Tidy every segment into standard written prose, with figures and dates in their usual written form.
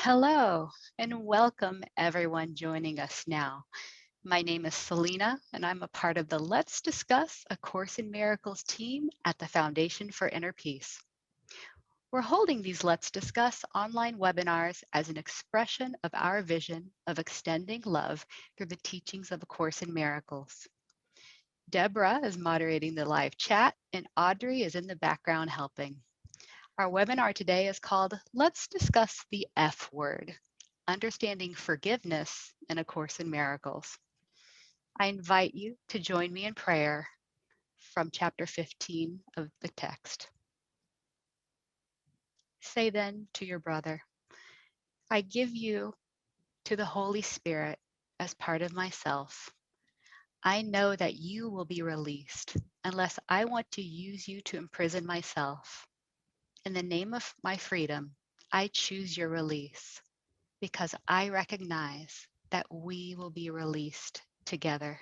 Hello, and welcome everyone joining us now. My name is Selena, and I'm a part of the Let's Discuss A Course in Miracles team at the Foundation for Inner Peace. We're holding these Let's Discuss online webinars as an expression of our vision of extending love through the teachings of A Course in Miracles. Deborah is moderating the live chat, and Audrey is in the background helping. Our webinar today is called Let's Discuss the F Word, Understanding Forgiveness in A Course in Miracles. I invite you to join me in prayer from chapter 15 of the text. Say then to your brother, I give you to the Holy Spirit as part of myself. I know that you will be released unless I want to use you to imprison myself. In the name of my freedom, I choose your release because I recognize that we will be released together.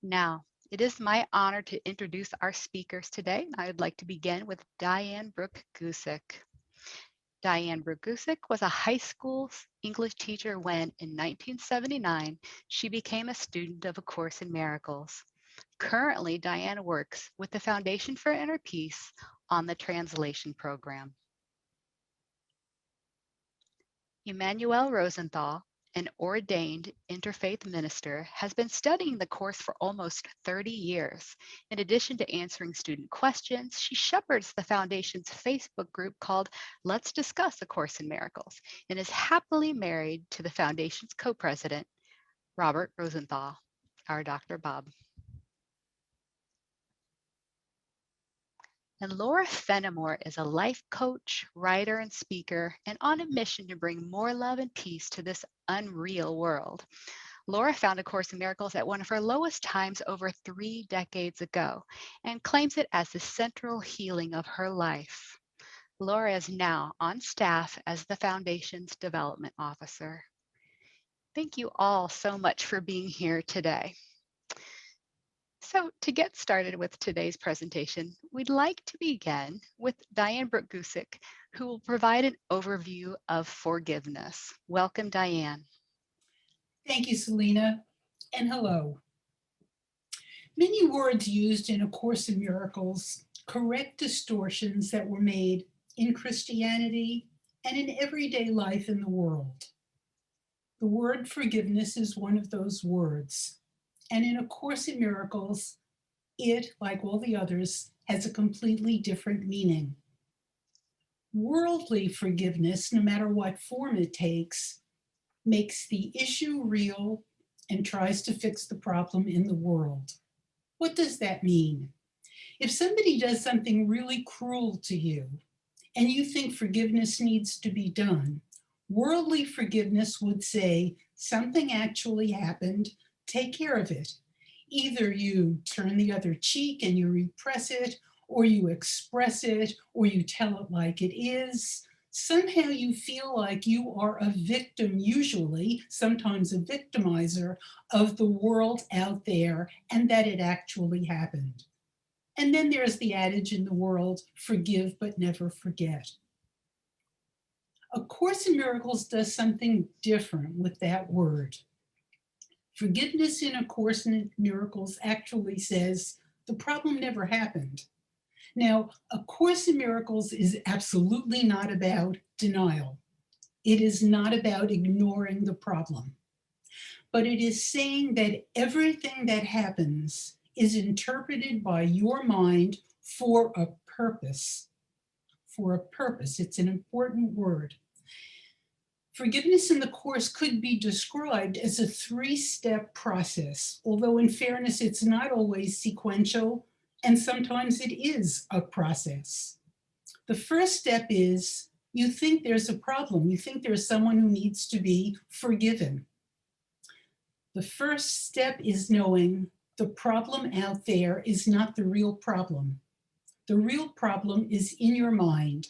Now, it is my honor to introduce our speakers today. I would like to begin with Diane Bragusik. Diane Bragusik was a high school English teacher when, in 1979, she became a student of A Course in Miracles. Currently, Diane works with the Foundation for Inner Peace on the translation program. Emmanuelle Rosenthal, an ordained interfaith minister, has been studying the Course for almost 30 years. In addition to answering student questions, she shepherds the Foundation's Facebook group called Let's Discuss A Course in Miracles and is happily married to the Foundation's co-president, Robert Rosenthal, our Dr. Bob. And Laura Fenamore is a life coach, writer, and speaker, and on a mission to bring more love and peace to this unreal world. Laura found A Course in Miracles at one of her lowest times over 3 decades ago and claims it as the central healing of her life. Laura is now on staff as the Foundation's development officer. Thank you all so much for being here today. So to get started with today's presentation, we'd like to begin with Diane Bragusik, who will provide an overview of forgiveness. Welcome, Diane. Thank you, Selena, and hello. Many words used in A Course in Miracles correct distortions that were made in Christianity and in everyday life in the world. The word forgiveness is one of those words, and in A Course in Miracles, it, like all the others, has a completely different meaning. Worldly forgiveness, no matter what form it takes, makes the issue real and tries to fix the problem in the world. What does that mean? If somebody does something really cruel to you and you think forgiveness needs to be done, worldly forgiveness would say something actually happened, take care of it. Either you turn the other cheek and you repress it, or you express it, or you tell it like it is. Somehow you feel like you are a victim, usually, sometimes a victimizer, of the world out there and that it actually happened. And then there's the adage in the world, forgive but never forget. A Course in Miracles does something different with that word. Forgiveness in A Course in Miracles actually says the problem never happened. Now, A Course in Miracles is absolutely not about denial. It is not about ignoring the problem. But it is saying that everything that happens is interpreted by your mind for a purpose. For a purpose. It's an important word. Forgiveness in the Course could be described as a 3-step process, although in fairness, it's not always sequential, and sometimes it is a process. The first step is you think there's a problem. You think there's someone who needs to be forgiven. The first step is knowing the problem out there is not the real problem. The real problem is in your mind,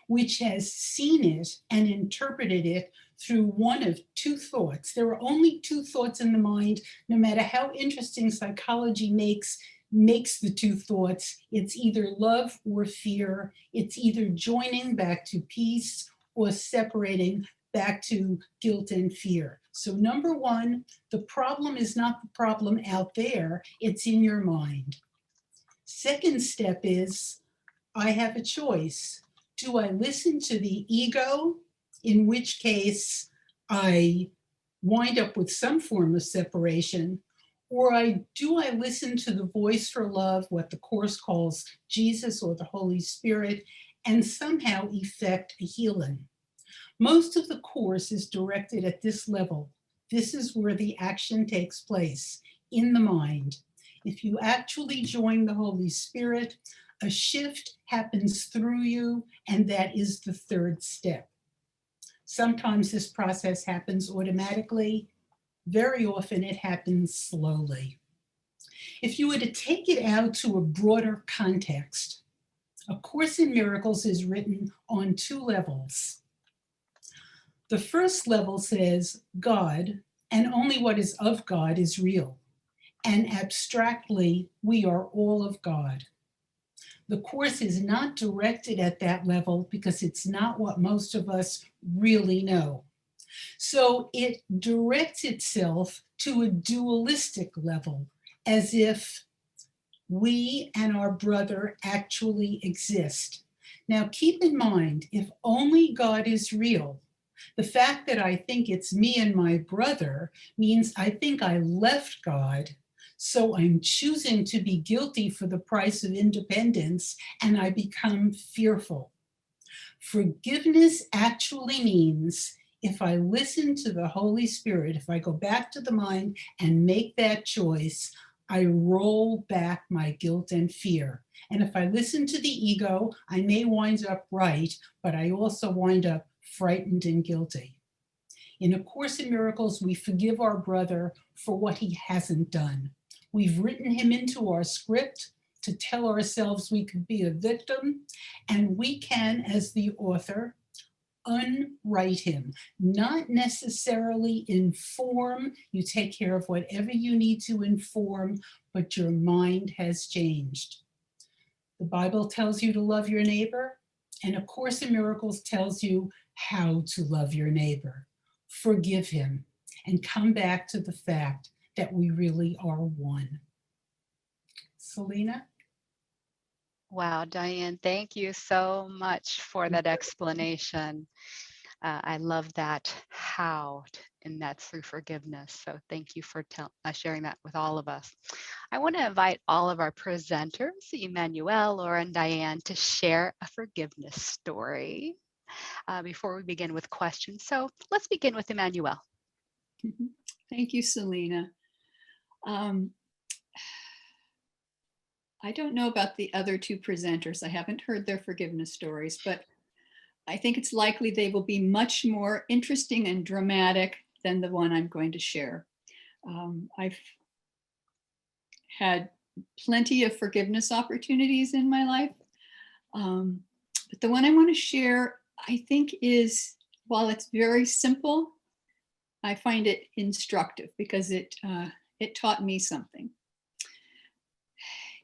which has seen it and interpreted it through one of 2 thoughts. There are only 2 thoughts in the mind, no matter how interesting psychology makes makes the two thoughts. It's either love or fear. It's either joining back to peace or separating back to guilt and fear. So number one, the problem is not the problem out there, it's in your mind. Second step is, I have a choice. Do I listen to the ego, in which case I wind up with some form of separation, or do I listen to the voice for love, what the Course calls Jesus or the Holy Spirit, and somehow effect a healing? Most of the Course is directed at this level. This is where the action takes place, in the mind. If you actually join the Holy Spirit, a shift happens through you, and that is the third step. Sometimes this process happens automatically. Very often it happens slowly. If you were to take it out to a broader context, A Course in Miracles is written on two levels. The first level says God, and only what is of God is real. And abstractly, we are all of God. The Course is not directed at that level because it's not what most of us really know. So it directs itself to a dualistic level, as if we and our brother actually exist. Now, keep in mind, if only God is real, the fact that I think it's me and my brother means I think I left God, so I'm choosing to be guilty for the price of independence, and I become fearful. Forgiveness actually means if I listen to the Holy Spirit, if I go back to the mind and make that choice, I roll back my guilt and fear. And if I listen to the ego, I may wind up right, but I also wind up frightened and guilty. In A Course in Miracles, we forgive our brother for what he hasn't done. We've written him into our script to tell ourselves we could be a victim, and we can, as the author, unwrite him, not necessarily inform. You take care of whatever you need to inform, but your mind has changed. The Bible tells you to love your neighbor, and A Course in Miracles tells you how to love your neighbor. Forgive him and come back to the fact that we really are one. Selena? Wow, Diane, thank you so much for that explanation. I love that how, and that's through forgiveness. So thank you for sharing that with all of us. I want to invite all of our presenters, Emmanuelle, Laura, and Diane, to share a forgiveness story before we begin with questions. So let's begin with Emmanuelle. Thank you, Selena. I don't know about the other two presenters. I haven't heard their forgiveness stories, but I think it's likely they will be much more interesting and dramatic than the one I'm going to share. I've had plenty of forgiveness opportunities in my life, but the one I want to share, I think, is, while it's very simple, I find it instructive because it taught me something.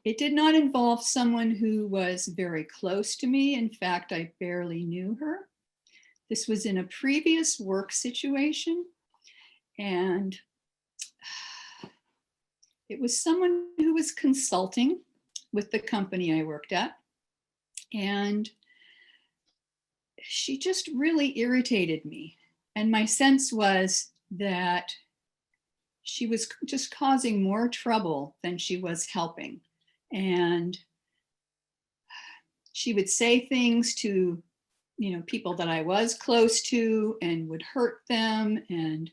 It did not involve someone who was very close to me. In fact, I barely knew her. This was in a previous work situation, and it was someone who was consulting with the company I worked at, and she just really irritated me. And my sense was that she was just causing more trouble than she was helping. And she would say things to, people that I was close to and would hurt them and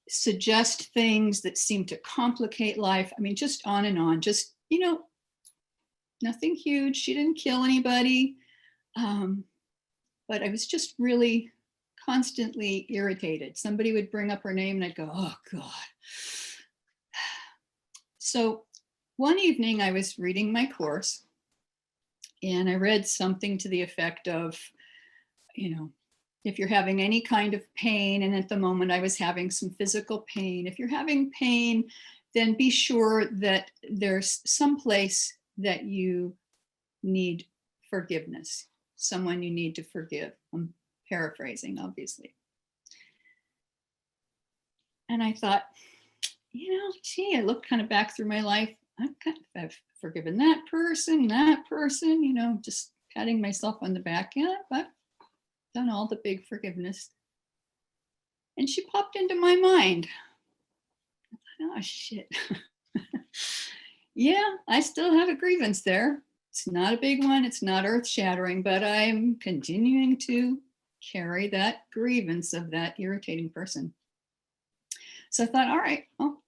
suggest things that seemed to complicate life. I mean, just on and on, just, nothing huge. She didn't kill anybody. But I was just really constantly irritated. Somebody would bring up her name and I'd go, oh God. So one evening I was reading my course and I read something to the effect of, if you're having any kind of pain, and at the moment I was having some physical pain, if you're having pain, then be sure that there's some place that you need forgiveness, someone you need to forgive. I'm paraphrasing, obviously. And I thought, gee, I looked kind of back through my life. I've forgiven that person, just patting myself on the back. Yeah, I've done all the big forgiveness. And she popped into my mind. Oh, shit. Yeah, I still have a grievance there. It's not a big one. It's not earth shattering, but I'm continuing to carry that grievance of that irritating person. So I thought, all right, well,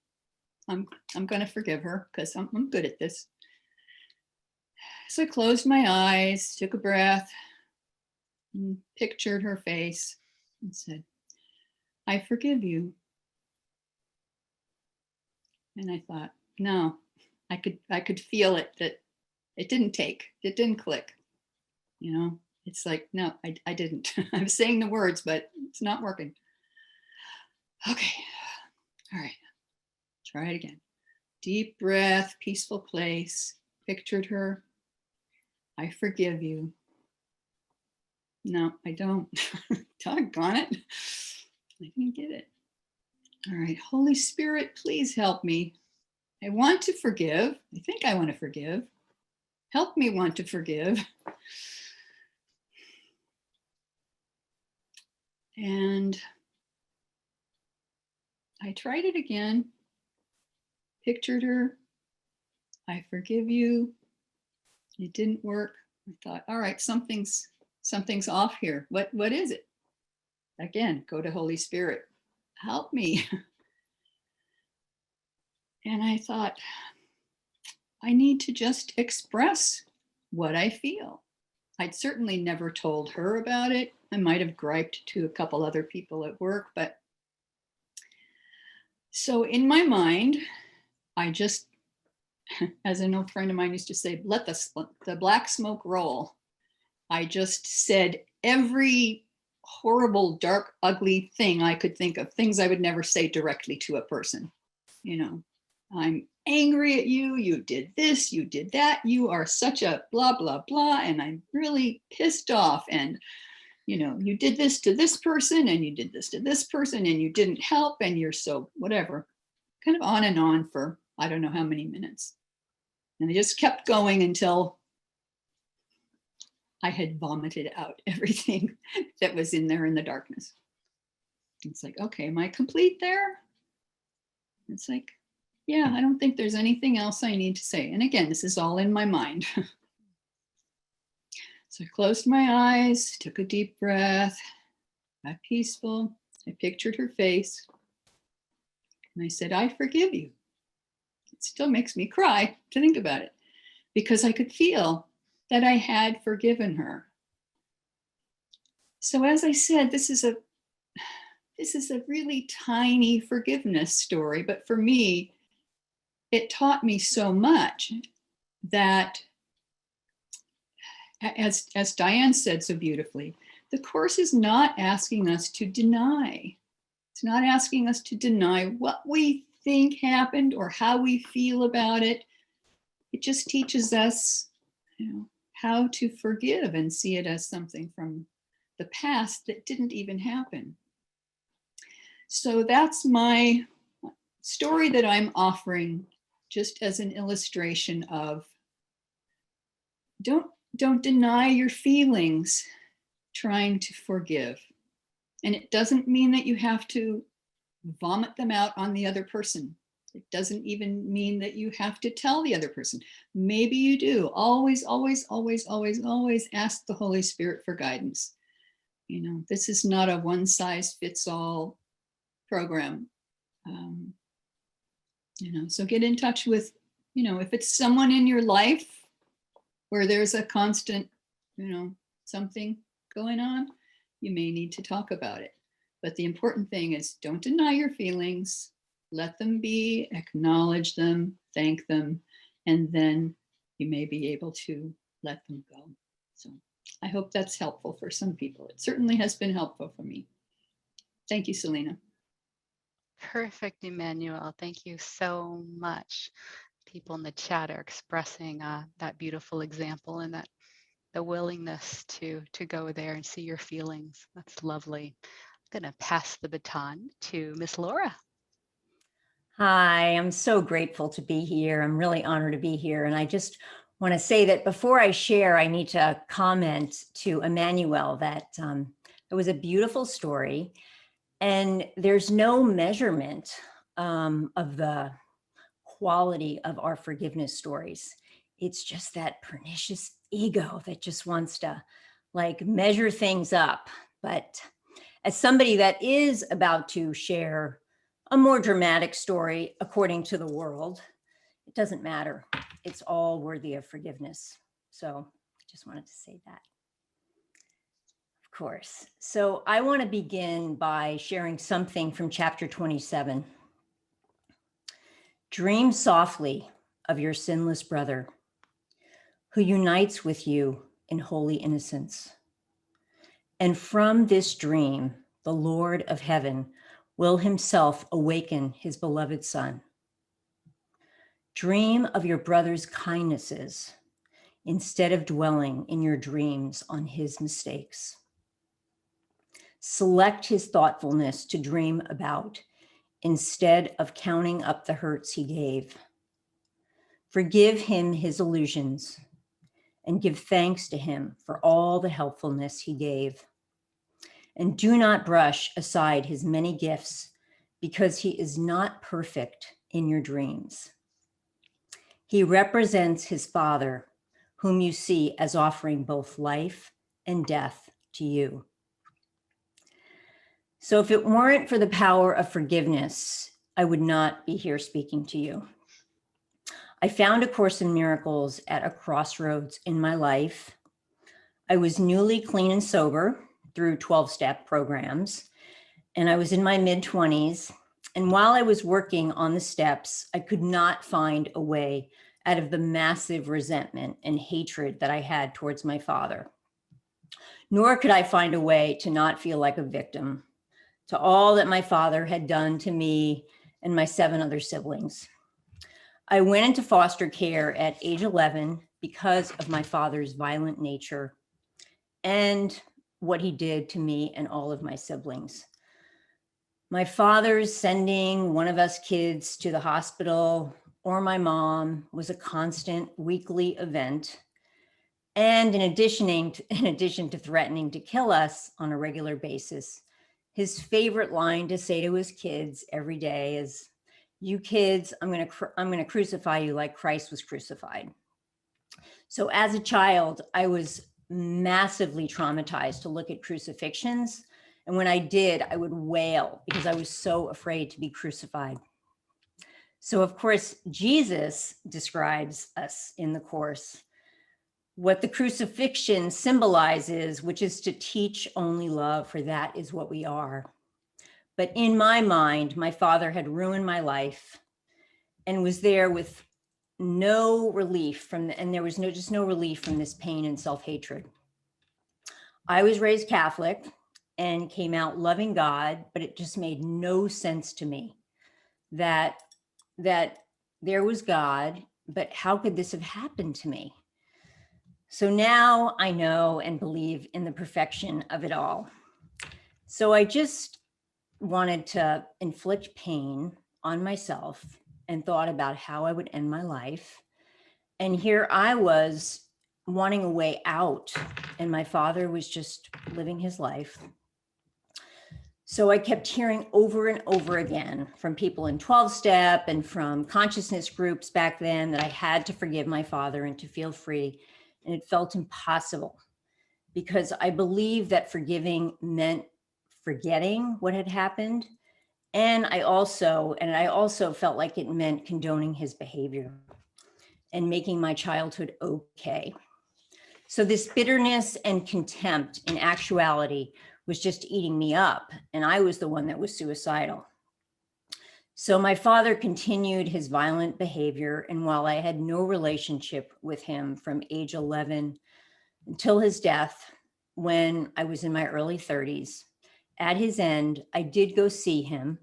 I'm going to forgive her because I'm good at this. So I closed my eyes, took a breath, and pictured her face and said, I forgive you. And I thought, no, I could feel it, that it didn't click. It's like, no, I didn't. I'm saying the words, but it's not working. Okay, all right, try it again. Deep breath, peaceful place, pictured her. I forgive you. No, I don't. Doggone it. I didn't get it. All right, Holy Spirit, please help me. I want to forgive. I think I want to forgive. Help me want to forgive. And I tried it again, pictured her. I forgive you. It didn't work. I thought, all right, something's off here. What is it? Again, go to Holy Spirit. Help me. And I thought, I need to just express what I feel. I'd certainly never told her about it. I might have griped to a couple other people at work, but so in my mind, I just, as an old friend of mine used to say, let the black smoke roll. I just said every horrible, dark, ugly thing I could think of, things I would never say directly to a person. I'm angry at you. You did this, you did that. You are such a blah, blah, blah. And I'm really pissed off. And, you did this to this person and you did this to this person and you didn't help. And you're so whatever, kind of on and on for, I don't know how many minutes. And I just kept going until I had vomited out everything that was in there in the darkness. It's like, okay, am I complete there? It's like, yeah, I don't think there's anything else I need to say. And again, this is all in my mind. So I closed my eyes, took a deep breath, got peaceful. I pictured her face. And I said, I forgive you. It still makes me cry to think about it because I could feel that I had forgiven her. So as I said, this is a really tiny forgiveness story, but for me, it taught me so much that, as Diane said so beautifully, the Course is not asking us to deny. It's not asking us to deny what we think happened or how we feel about it. It just teaches us, how to forgive and see it as something from the past that didn't even happen. So that's my story that I'm offering, just as an illustration of don't deny your feelings trying to forgive. And it doesn't mean that you have to vomit them out on the other person. It doesn't even mean that you have to tell the other person. Maybe you do. Always, always, always, always, always ask the Holy Spirit for guidance. This is not a one size fits all program. So get in touch with, if it's someone in your life where there's a constant, something going on, you may need to talk about it. But the important thing is don't deny your feelings, let them be, acknowledge them, thank them, and then you may be able to let them go. So I hope that's helpful for some people. It certainly has been helpful for me. Thank you, Selena. Perfect, Emmanuelle. Thank you so much. People in the chat are expressing that beautiful example and that the willingness to go there and see your feelings. That's lovely. I'm going to pass the baton to Miss Laura. Hi, I'm so grateful to be here. I'm really honored to be here. And I just want to say that before I share, I need to comment to Emmanuelle that it was a beautiful story. And there's no measurement of the quality of our forgiveness stories. It's just that pernicious ego that just wants to like measure things up. But as somebody that is about to share a more dramatic story according to the world, it doesn't matter. It's all worthy of forgiveness. So I just wanted to say that. Of course. So I want to begin by sharing something from chapter 27. Dream softly of your sinless brother who unites with you in holy innocence. And from this dream, the Lord of heaven will himself awaken his beloved son. Dream of your brother's kindnesses instead of dwelling in your dreams on his mistakes. Select his thoughtfulness to dream about instead of counting up the hurts he gave. Forgive him his illusions and give thanks to him for all the helpfulness he gave. And do not brush aside his many gifts because he is not perfect in your dreams. He represents his Father, whom you see as offering both life and death to you. So if it weren't for the power of forgiveness, I would not be here speaking to you. I found A Course in Miracles at a crossroads in my life. I was newly clean and sober through 12-step programs, and I was in my mid-20s. And while I was working on the steps, I could not find a way out of the massive resentment and hatred that I had towards my father. Nor could I find a way to not feel like a victim to all that my father had done to me and my 7 other siblings. I went into foster care at age 11 because of my father's violent nature and what he did to me and all of my siblings. My father's sending one of us kids to the hospital or my mom was a constant weekly event. And in addition to threatening to kill us on a regular basis, his favorite line to say to his kids every day is, "You kids, I'm going to crucify you like Christ was crucified." So as a child, I was massively traumatized to look at crucifixions. And when I did, I would wail because I was so afraid to be crucified. So of course, Jesus describes us in the Course what the crucifixion symbolizes, which is to teach only love, for that is what we are. But in my mind, my father had ruined my life and was there with no relief and there was no relief from this pain and self-hatred. I was raised Catholic and came out loving God, but it just made no sense to me that there was God, but how could this have happened to me? So now I know and believe in the perfection of it all. So I just wanted to inflict pain on myself and thought about how I would end my life. And here I was wanting a way out, and my father was just living his life. So I kept hearing over and over again from people in 12-step and from consciousness groups back then that I had to forgive my father and to feel free. And it felt impossible because I believed that forgiving meant forgetting what had happened. And I also felt like it meant condoning his behavior and making my childhood okay. So this bitterness and contempt in actuality was just eating me up, and I was the one that was suicidal. So my father continued his violent behavior, and while I had no relationship with him from age 11 until his death, when I was in my early 30s, at his end, I did go see him.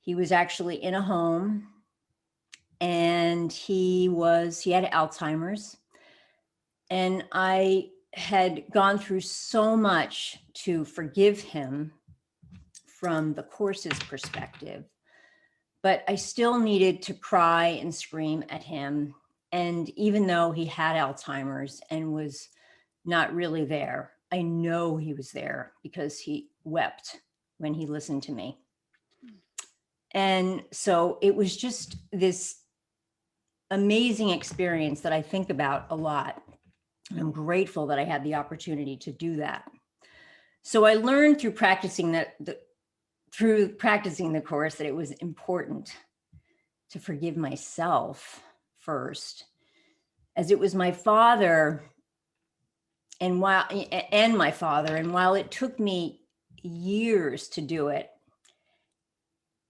He was actually in a home, and he had Alzheimer's. And I had gone through so much to forgive him from the course's perspective, but I still needed to cry and scream at him. And even though he had Alzheimer's and was not really there, I know he was there because he wept when he listened to me. And so it was just this amazing experience that I think about a lot. I'm grateful that I had the opportunity to do that. So I learned through practicing the course that it was important to forgive myself first, as it was my father, and while it took me years to do it,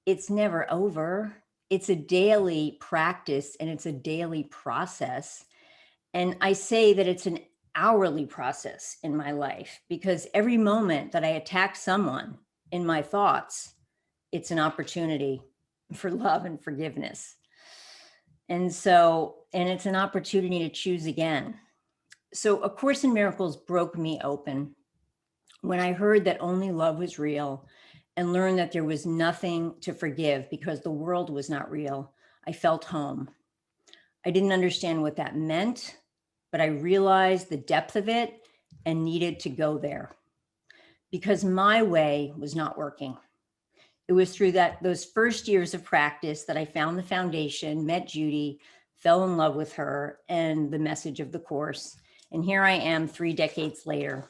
it's never over. It's a daily practice and it's a daily process. And I say that it's an hourly process in my life, because every moment that I attack someone in my thoughts, it's an opportunity for love and forgiveness. And it's an opportunity to choose again. So A Course in Miracles broke me open when I heard that only love was real and learned that there was nothing to forgive because the world was not real. I felt home. I didn't understand what that meant, but I realized the depth of it and needed to go there because my way was not working. It was through those first years of practice that I found the foundation, met Judy, fell in love with her and the message of the course. And here I am 3 decades later.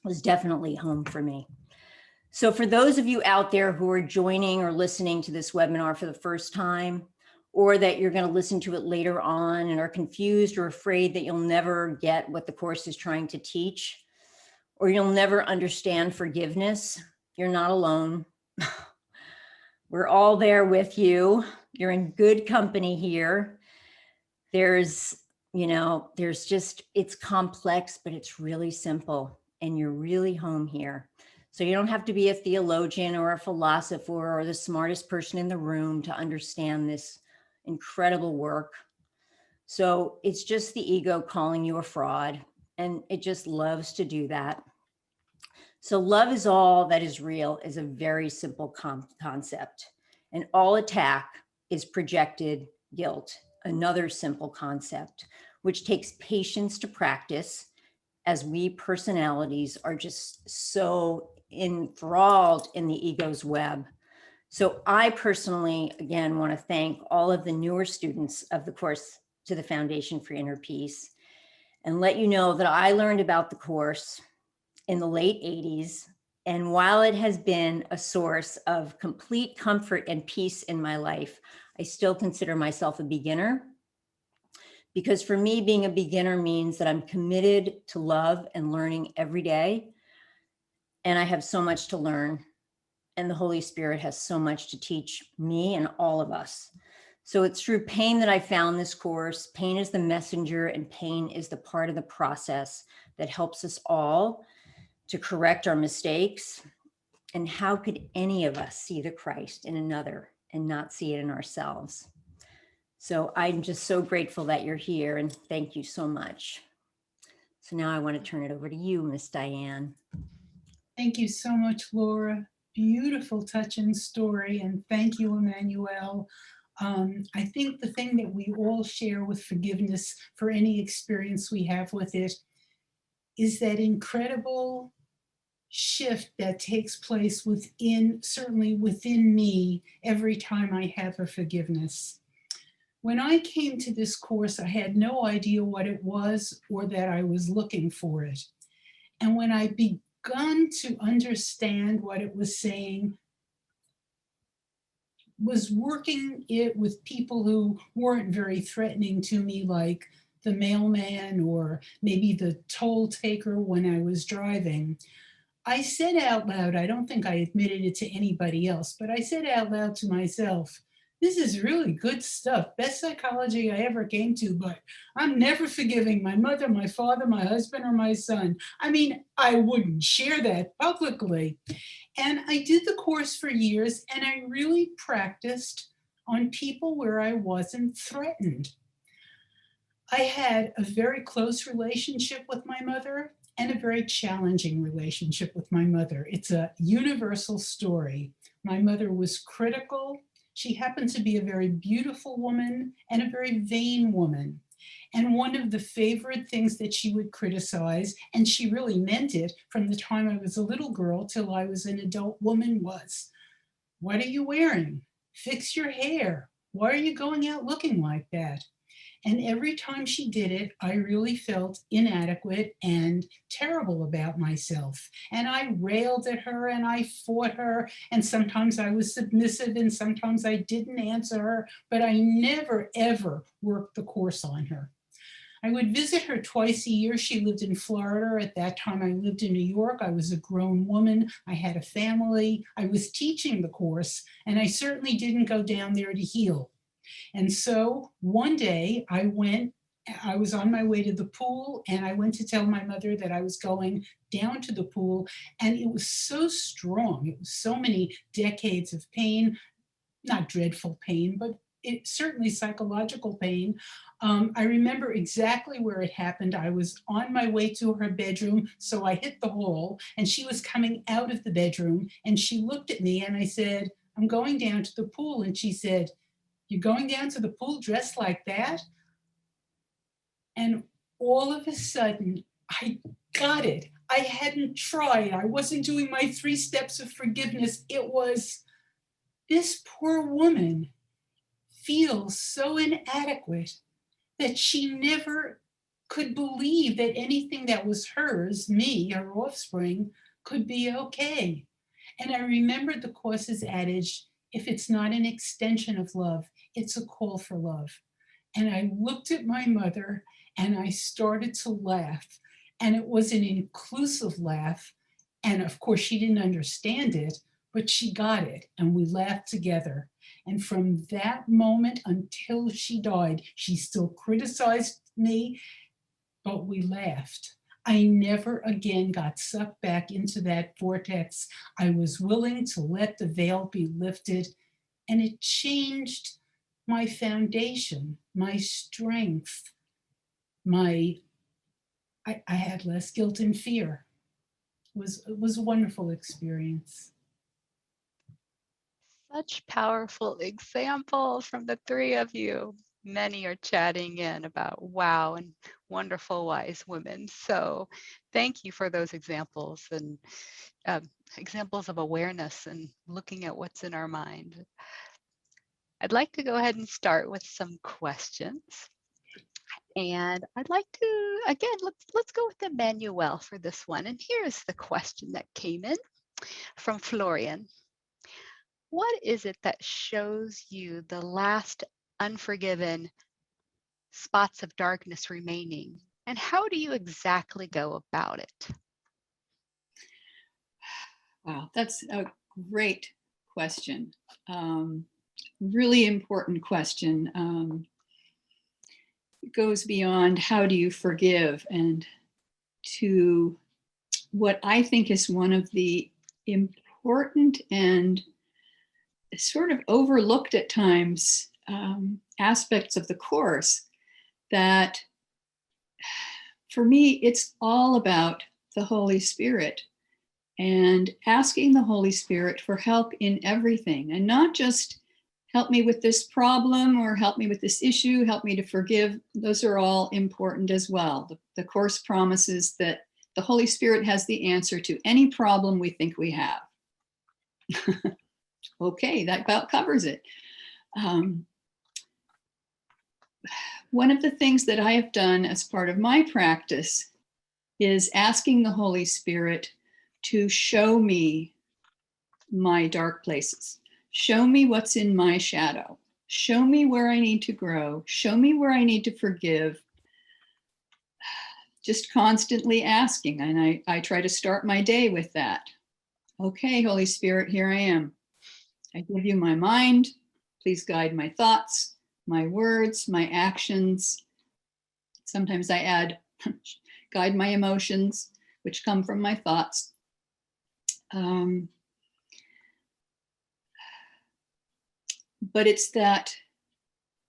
It was definitely home for me. So for those of you out there who are joining or listening to this webinar for the first time, or that you're going to listen to it later on and are confused or afraid that you'll never get what the course is trying to teach, or you'll never understand forgiveness, you're not alone. We're all there with you. You're in good company here. It's complex, but it's really simple, and you're really home here. So you don't have to be a theologian or a philosopher or the smartest person in the room to understand this incredible work. So it's just the ego calling you a fraud, and it just loves to do that. So love is all that is real is a very simple concept, and all attack is projected guilt, another simple concept, which takes patience to practice, as we personalities are just so enthralled in the ego's web. So I personally, again, want to thank all of the newer students of the course to the Foundation for Inner Peace, and let you know that I learned about the course in the late 80s. And while it has been a source of complete comfort and peace in my life, I still consider myself a beginner, because for me, being a beginner means that I'm committed to love and learning every day. And I have so much to learn. And the Holy Spirit has so much to teach me and all of us. So it's through pain that I found this course. Pain is the messenger, and pain is the part of the process that helps us all to correct our mistakes. And how could any of us see the Christ in another and not see it in ourselves? So I'm just so grateful that you're here, and thank you so much. So now I want to turn it over to you, Miss Diane. Thank you so much, Laura. Beautiful, touching story. And thank you, Emmanuelle. I think the thing that we all share with forgiveness, for any experience we have with it, is that incredible shift that takes place certainly within me, every time I have a forgiveness. When I came to this course, I had no idea what it was or that I was looking for it. And when I begun to understand what it was saying, was working it with people who weren't very threatening to me, like the mailman or maybe the toll taker when I was driving, I said out loud, I don't think I admitted it to anybody else, but I said out loud to myself, This is really good stuff. Best psychology I ever came to, but I'm never forgiving my mother, my father, my husband, or my son. I mean, I wouldn't share that publicly. And I did the course for years, and I really practiced on people where I wasn't threatened. I had a very close relationship with my mother and a very challenging relationship with my mother. It's a universal story. My mother was critical. She happened to be a very beautiful woman and a very vain woman. And one of the favorite things that she would criticize, and she really meant it from the time I was a little girl till I was an adult woman, was, "What are you wearing? Fix your hair. Why are you going out looking like that?" And every time she did it, I really felt inadequate and terrible about myself. And I railed at her and I fought her. And sometimes I was submissive and sometimes I didn't answer her, but I never, ever worked the course on her. I would visit her twice a year. She lived in Florida. At that time, I lived in New York. I was a grown woman. I had a family. I was teaching the course, and I certainly didn't go down there to heal. And so one day I was on my way to the pool and I went to tell my mother that I was going down to the pool. And it was so strong. It was so many decades of pain, not dreadful pain, but certainly psychological pain. I remember exactly where it happened. I was on my way to her bedroom, so I hit the hall, and she was coming out of the bedroom, and she looked at me, and I said, "I'm going down to the pool." And she said, "You're going down to the pool dressed like that?" And all of a sudden, I got it. I hadn't tried. I wasn't doing my 3 steps of forgiveness. It was, this poor woman feels so inadequate that she never could believe that anything that was hers, me, her offspring, could be okay. And I remembered the Course's adage, if it's not an extension of love, it's a call for love. And I looked at my mother and I started to laugh. And it was an inclusive laugh. And of course, she didn't understand it, but she got it. And we laughed together. And from that moment until she died, she still criticized me, but we laughed. I never again got sucked back into that vortex. I was willing to let the veil be lifted, and it changed my foundation, my strength, I had less guilt and fear. It was a wonderful experience. Such powerful examples from the 3 of you. Many are chatting in about wow and wonderful wise women. So thank you for those examples and examples of awareness and looking at what's in our mind. I'd like to go ahead and start with some questions. And I'd like to, again, let's go with Emmanuelle for this one. And here's the question that came in from Florian. What is it that shows you the last unforgiven spots of darkness remaining? And how do you exactly go about it? Wow, that's a great question. Really important question. It goes beyond how do you forgive and to what I think is one of the important and sort of overlooked at times aspects of the Course that for me, it's all about the Holy Spirit and asking the Holy Spirit for help in everything, and not just help me with this problem or help me with this issue, help me to forgive. Those are all important as well. The Course promises that the Holy Spirit has the answer to any problem we think we have. Okay, that about covers it. One of the things that I have done as part of my practice is asking the Holy Spirit to show me my dark places. Show me what's in my shadow. Show me where I need to grow. Show me where I need to forgive. Just constantly asking. And I try to start my day with that. Okay, Holy Spirit, here I am. I give you my mind. Please guide my thoughts, my words, my actions. Sometimes I add, guide my emotions, which come from my thoughts. But it's that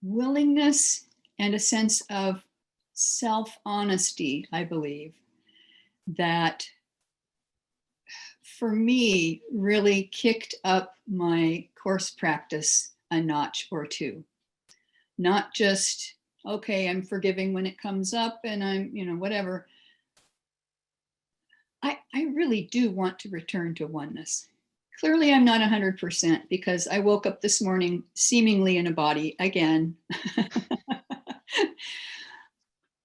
willingness and a sense of self-honesty, I believe, that for me really kicked up my course practice a notch or two. Not just, okay, I'm forgiving when it comes up and I'm, whatever. I really do want to return to oneness. Clearly, I'm not 100% because I woke up this morning seemingly in a body again.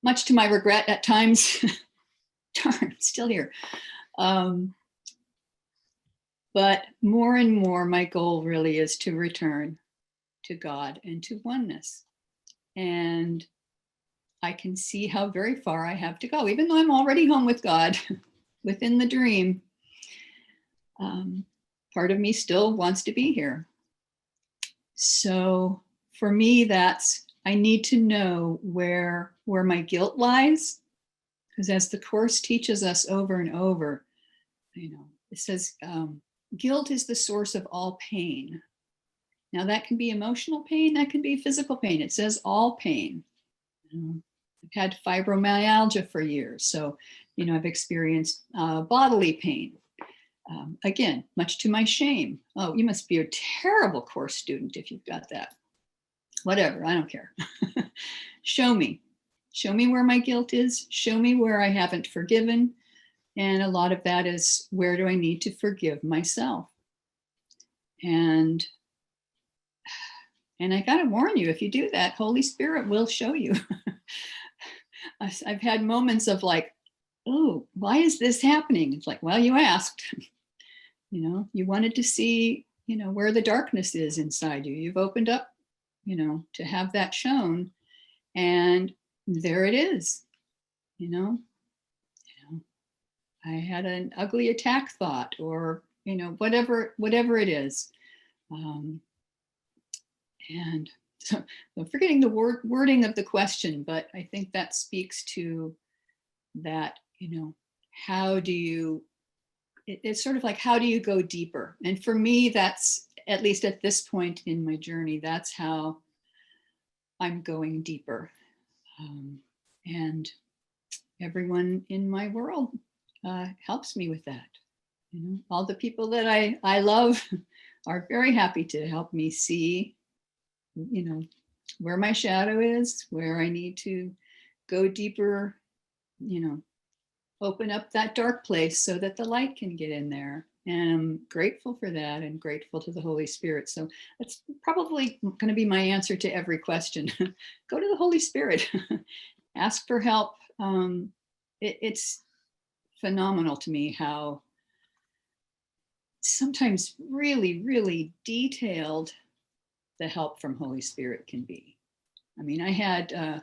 Much to my regret at times. Darn, still here. But more and more, my goal really is to return to God and to oneness. And I can see how very far I have to go, even though I'm already home with God within the dream. Part of me still wants to be here. So for me, I need to know where my guilt lies. Because as the Course teaches us over and over, it says, guilt is the source of all pain. Now that can be emotional pain, that can be physical pain. It says all pain. I've had fibromyalgia for years. So, I've experienced bodily pain. Again, much to my shame. Oh, you must be a terrible course student if you've got that. Whatever, I don't care. Show me where my guilt is. Show me where I haven't forgiven. And a lot of that is, where do I need to forgive myself? And I got to warn you, if you do that, Holy Spirit will show you. I've had moments of like, oh, why is this happening? It's like, well, you asked. You wanted to see, where the darkness is inside you. You've opened up, to have that shown. And there it is. I had an ugly attack thought, or, whatever it is. And so I'm forgetting the wording of the question, but I think that speaks to that, how do you, it's sort of like, how do you go deeper? And for me, that's, at least at this point in my journey, that's how I'm going deeper. And everyone in my world helps me with that. All the people that I love are very happy to help me see, where my shadow is, where I need to go deeper, open up that dark place so that the light can get in there. And I'm grateful for that, and grateful to the Holy Spirit. So that's probably going to be my answer to every question. Go to the Holy Spirit, ask for help. It's phenomenal to me how sometimes really, really detailed the help from Holy Spirit can be. I mean, I had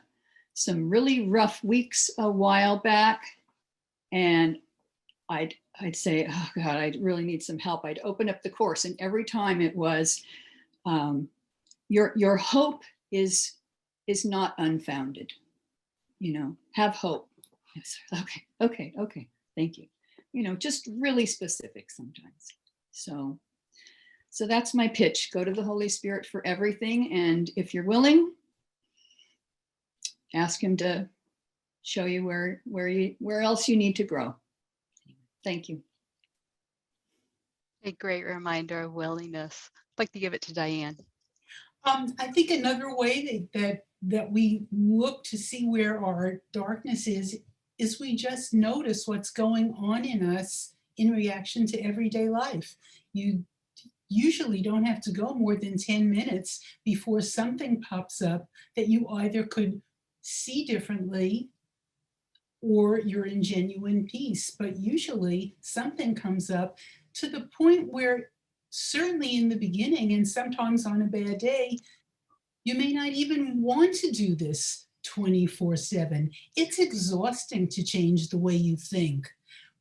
some really rough weeks a while back, and I'd say, oh God, I really need some help. I'd open up the Course, and every time it was, your hope is not unfounded. Have hope. Okay, thank you. Just really specific sometimes. So that's my pitch. Go to the Holy Spirit for everything, and if you're willing, ask him to show you where else you need to grow. Thank you. A great reminder of willingness. I'd like to give it to Diane. I think another way that we look to see where our darkness is we just notice what's going on in us in reaction to everyday life. You usually don't have to go more than 10 minutes before something pops up that you either could see differently or you're in genuine peace. But usually something comes up to the point where, certainly in the beginning and sometimes on a bad day, you may not even want to do this 24/7. It's exhausting to change the way you think,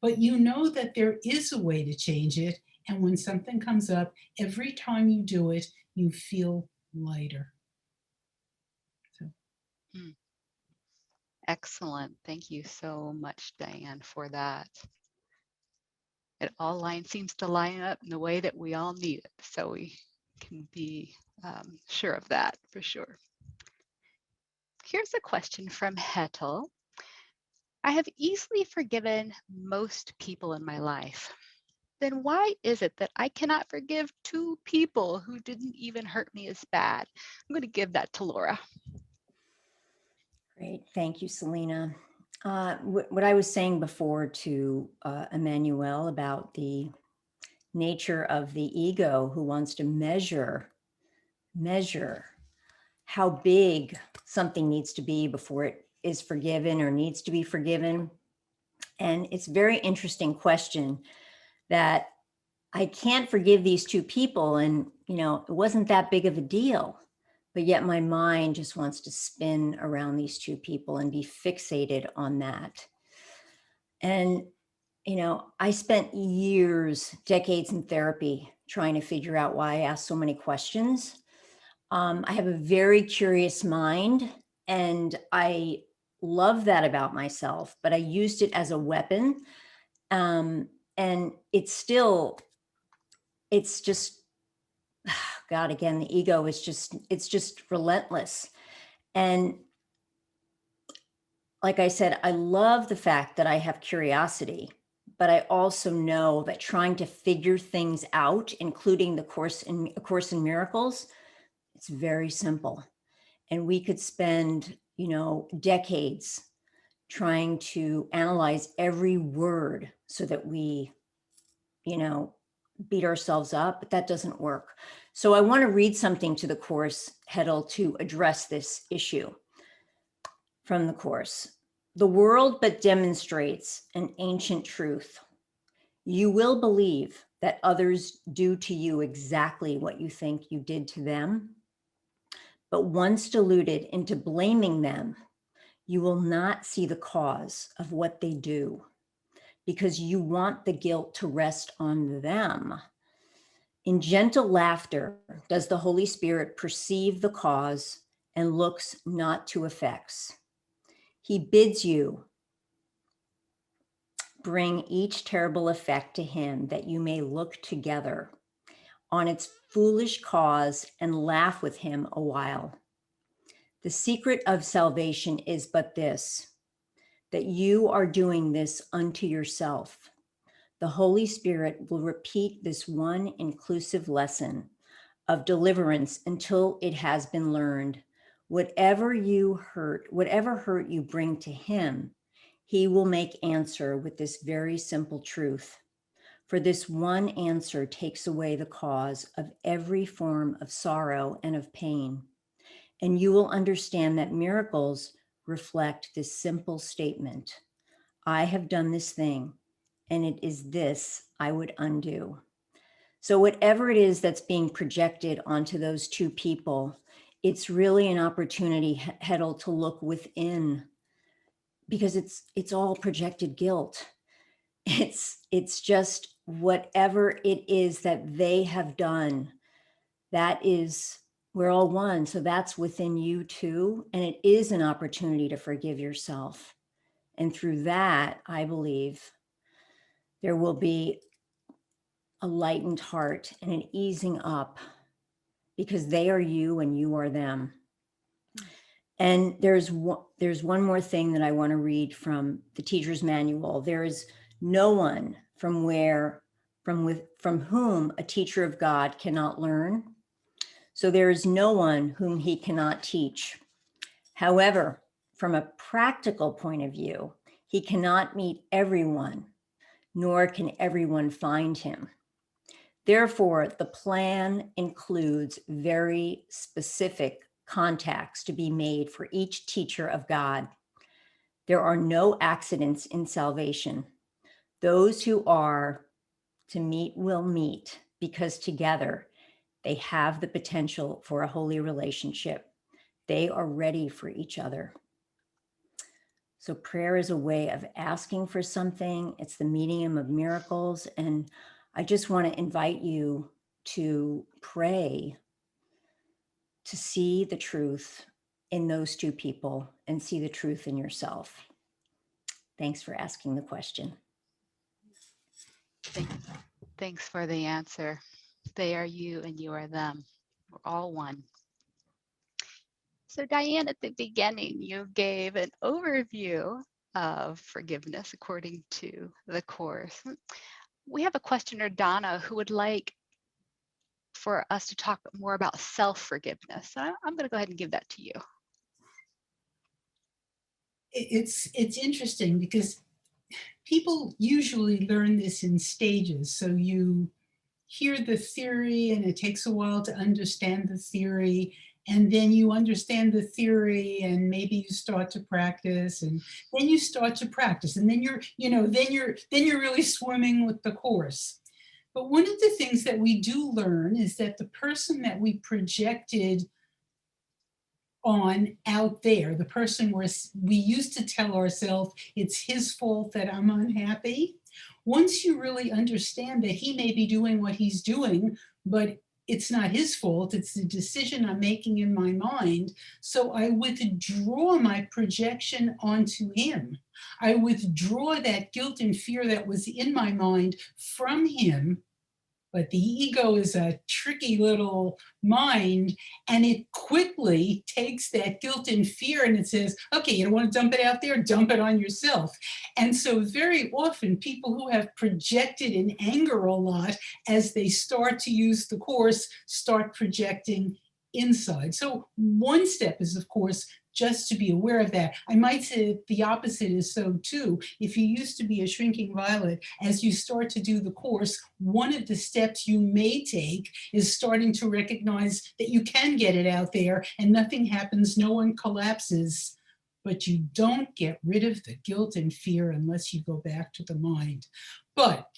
but you know that there is a way to change it. And when something comes up, every time you do it, you feel lighter. So. Excellent. Thank you so much, Diane, for that. It all seems to line up in the way that we all need it. So we can be sure of that for sure. Here's a question from Hetel. I have easily forgiven most people in my life. Then why is it that I cannot forgive 2 people who didn't even hurt me as bad? I'm going to give that to Laura. Great. Thank you, Selena. What I was saying before to Emmanuelle about the nature of the ego who wants to measure how big something needs to be before it is forgiven or needs to be forgiven. And it's a very interesting question that I can't forgive these 2 people. And, it wasn't that big of a deal. But yet my mind just wants to spin around these 2 people and be fixated on that. And, I spent years, decades in therapy trying to figure out why I asked so many questions. I have a very curious mind, and I love that about myself, but I used it as a weapon. And it's just, God, again, the ego is it's just relentless. And like I said, I love the fact that I have curiosity, but I also know that trying to figure things out, including A Course in Miracles, it's very simple. And we could spend, decades trying to analyze every word so that we, beat ourselves up, but that doesn't work. So I want to read something to the Course, Hetel, to address this issue from the Course. The world but demonstrates an ancient truth. You will believe that others do to you exactly what you think you did to them. But once deluded into blaming them, you will not see the cause of what they do because you want the guilt to rest on them. In gentle laughter, does the Holy Spirit perceive the cause and looks not to effects. He bids you bring each terrible effect to him that you may look together on its foolish cause and laugh with him a while. The secret of salvation is but this, that you are doing this unto yourself. The Holy Spirit will repeat this one inclusive lesson of deliverance until it has been learned. Whatever hurt you bring to him, he will make answer with this very simple truth. For this one answer takes away the cause of every form of sorrow and of pain. And you will understand that miracles reflect this simple statement. I have done this thing, and it is this I would undo. So whatever it is that's being projected onto those 2 people, it's really an opportunity, Hetel, to look within, because it's all projected guilt. It's just whatever it is that they have done, that is, we're all one. So that's within you too. And it is an opportunity to forgive yourself. And through that, I believe there will be a lightened heart and an easing up because they are you and you are them. And there's one more thing that I want to read from the teacher's manual. There is no one from whom a teacher of God cannot learn. So there is no one whom he cannot teach. However, from a practical point of view, he cannot meet everyone, nor can everyone find him. Therefore, the plan includes very specific contacts to be made for each teacher of God. There are no accidents in salvation. Those who are to meet will meet because together they have the potential for a holy relationship. They are ready for each other. So prayer is a way of asking for something. It's the medium of miracles. And I just want to invite you to pray to see the truth in those two people and see the truth in yourself? Thanks for asking the question. Thanks for the answer. They are you and you are them. We're all one. So Diane, at the beginning, you gave an overview of forgiveness according to the Course. We have a questioner, Donna, who would like for us to talk more about self-forgiveness. So I'm going to go ahead and give that to you. It's interesting because people usually learn this in stages. So you hear the theory and it takes a while to understand the theory, and then you understand the theory and maybe you start to practice, and then you start to practice, and then you're really swimming with the Course. But one of the things that we do learn is that the person that we projected on out there, the person where we used to tell ourselves it's his fault that I'm unhappy, once you really understand that he may be doing what he's doing, but it's not his fault, it's the decision I'm making in my mind. So I withdraw my projection onto him. I withdraw that guilt and fear that was in my mind from him. But the ego is a tricky little mind, and it quickly takes that guilt and fear and it says, okay, you don't want to dump it out there, dump it on yourself. And so very often people who have projected in anger a lot, as they start to use the Course, start projecting inside. So one step is, of course, just to be aware of that. I might say the opposite is so too. If you used to be a shrinking violet, as you start to do the Course, one of the steps you may take is starting to recognize that you can get it out there and nothing happens, no one collapses, but you don't get rid of the guilt and fear unless you go back to the mind. But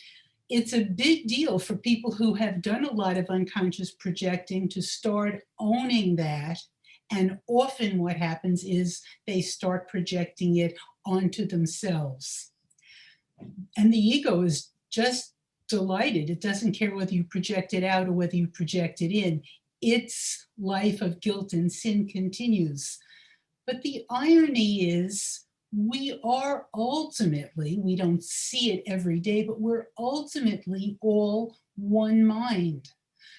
it's a big deal for people who have done a lot of unconscious projecting to start owning that. And often what happens is they start projecting it onto themselves. And the ego is just delighted. It doesn't care whether you project it out or whether you project it in. Its life of guilt and sin continues. But the irony is, we are ultimately, we don't see it every day, but we're ultimately all one mind.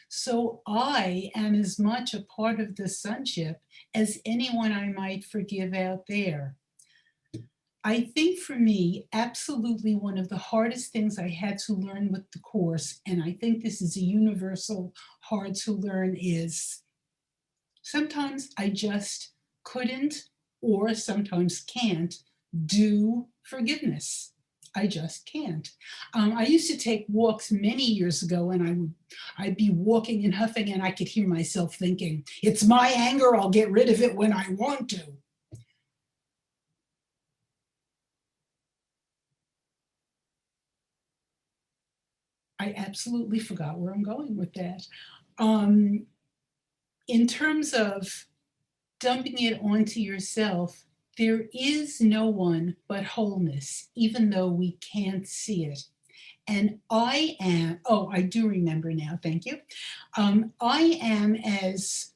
So I am as much a part of the sonship as anyone I might forgive out there. I think for me, absolutely one of the hardest things I had to learn with the Course, and I think this is a universal hard to learn, is sometimes I just couldn't or sometimes can't do forgiveness. I just can't. I used to take walks many years ago, and I'd be walking and huffing, and I could hear myself thinking, it's my anger, I'll get rid of it when I want to. I absolutely forgot where I'm going with that. In terms of dumping it onto yourself, there is no one but wholeness, even though we can't see it. And I am, oh, I do remember now, thank you. I am as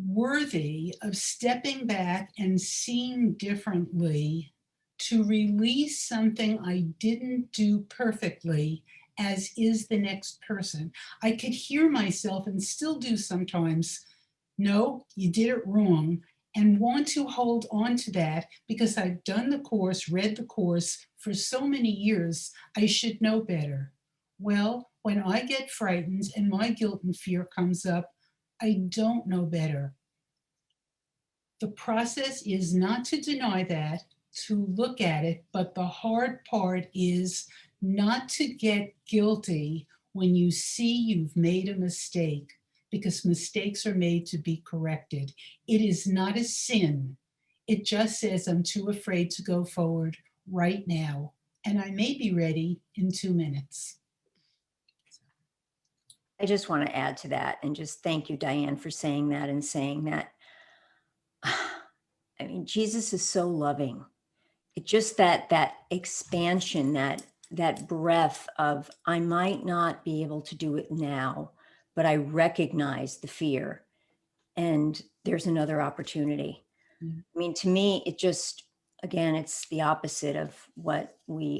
worthy of stepping back and seeing differently to release something I didn't do perfectly as is the next person. I could hear myself and still do sometimes, no, you did it wrong, and want to hold on to that because I've done the Course, read the Course for so many years, I should know better. Well, when I get frightened and my guilt and fear comes up, I don't know better. The process is not to deny that, to look at it, but the hard part is not to get guilty when you see you've made a mistake, because mistakes are made to be corrected. It is not a sin. It just says I'm too afraid to go forward right now, and I may be ready in 2 minutes. I just want to add to that and just thank you, Diane, for saying that and saying that. I mean, Jesus is so loving. It just that expansion, that breath of, I might not be able to do it now, but I recognize the fear. and there's another opportunity. Yeah. I mean, to me, it just, again, it's the opposite of what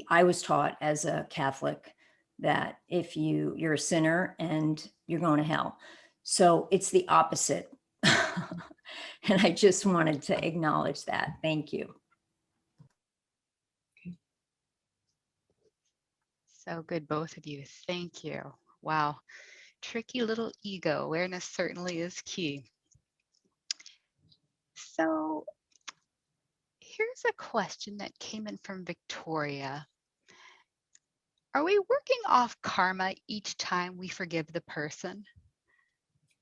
I was taught as a Catholic, that if you're a sinner and you're going to hell. So it's the opposite. And I just wanted to acknowledge that. Thank you. So good, both of you. Thank you. Wow. Tricky little ego. Awareness certainly is key. So here's a question that came in from Victoria. Are we working off karma each time we forgive the person?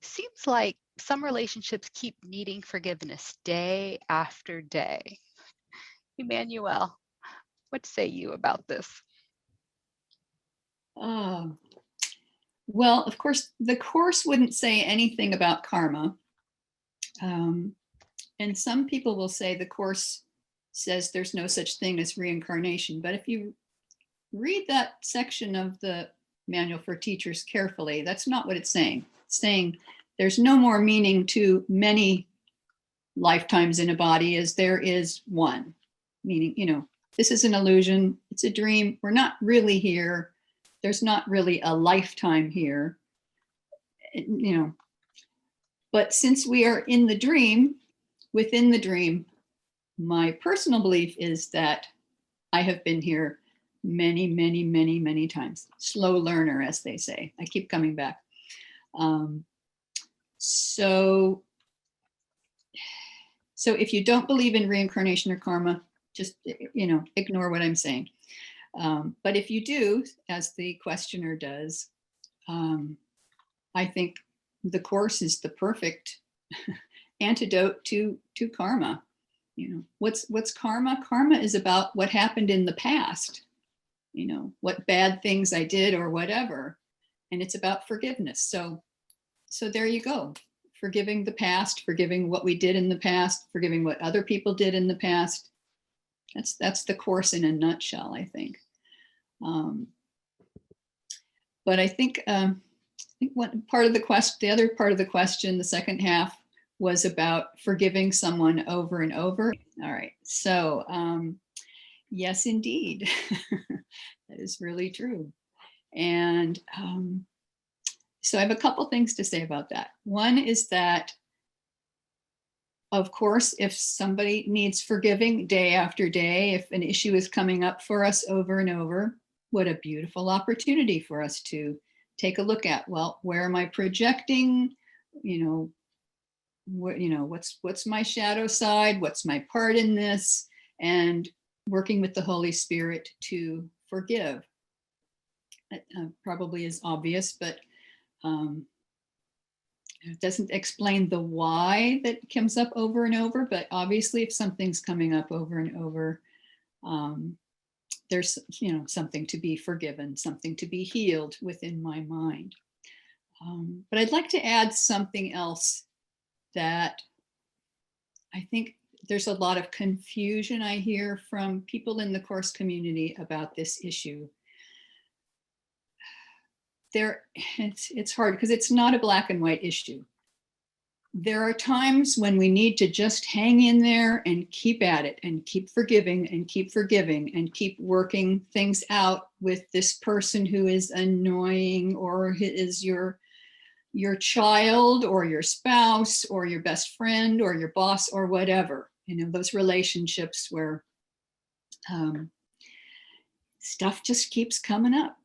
Seems like some relationships keep needing forgiveness day after day. Emmanuelle, what say you about this? Well, of course, the Course wouldn't say anything about karma. And some people will say the Course says there's no such thing as reincarnation. But if you read that section of the Manual for Teachers carefully, that's not what it's saying. It's saying there's no more meaning to many lifetimes in a body as there is one. Meaning, this is an illusion. It's a dream. We're not really here. There's not really a lifetime here. But since we are in the dream, within the dream, my personal belief is that I have been here many, many, many, many times. Slow learner, as they say. I keep coming back. So if you don't believe in reincarnation or karma, just, ignore what I'm saying. But if you do, as the questioner does, I think the Course is the perfect antidote to karma. What's karma? Karma is about what happened in the past, what bad things I did or whatever. And it's about forgiveness. So there you go. Forgiving the past, forgiving what we did in the past, forgiving what other people did in the past. That's the Course in a nutshell, I think. But I think what part of the question, the other part of the question, the second half, was about forgiving someone over and over. All right. So yes, indeed, that is really true. And so I have a couple things to say about that. One is that, of course, if somebody needs forgiving day after day, if an issue is coming up for us over and over, what a beautiful opportunity for us to take a look at. Well, where am I projecting? What's my shadow side? What's my part in this? And working with the Holy Spirit to forgive. It probably is obvious, but it doesn't explain the why that comes up over and over. But obviously, if something's coming up over and over, there's something to be forgiven, something to be healed within my mind. But I'd like to add something else that I think there's a lot of confusion I hear from people in the Course community about this issue. It's hard because it's not a black and white issue. There are times when we need to just hang in there and keep at it and keep forgiving and keep working things out with this person who is annoying, or is your child or your spouse or your best friend or your boss or whatever. Those relationships where stuff just keeps coming up.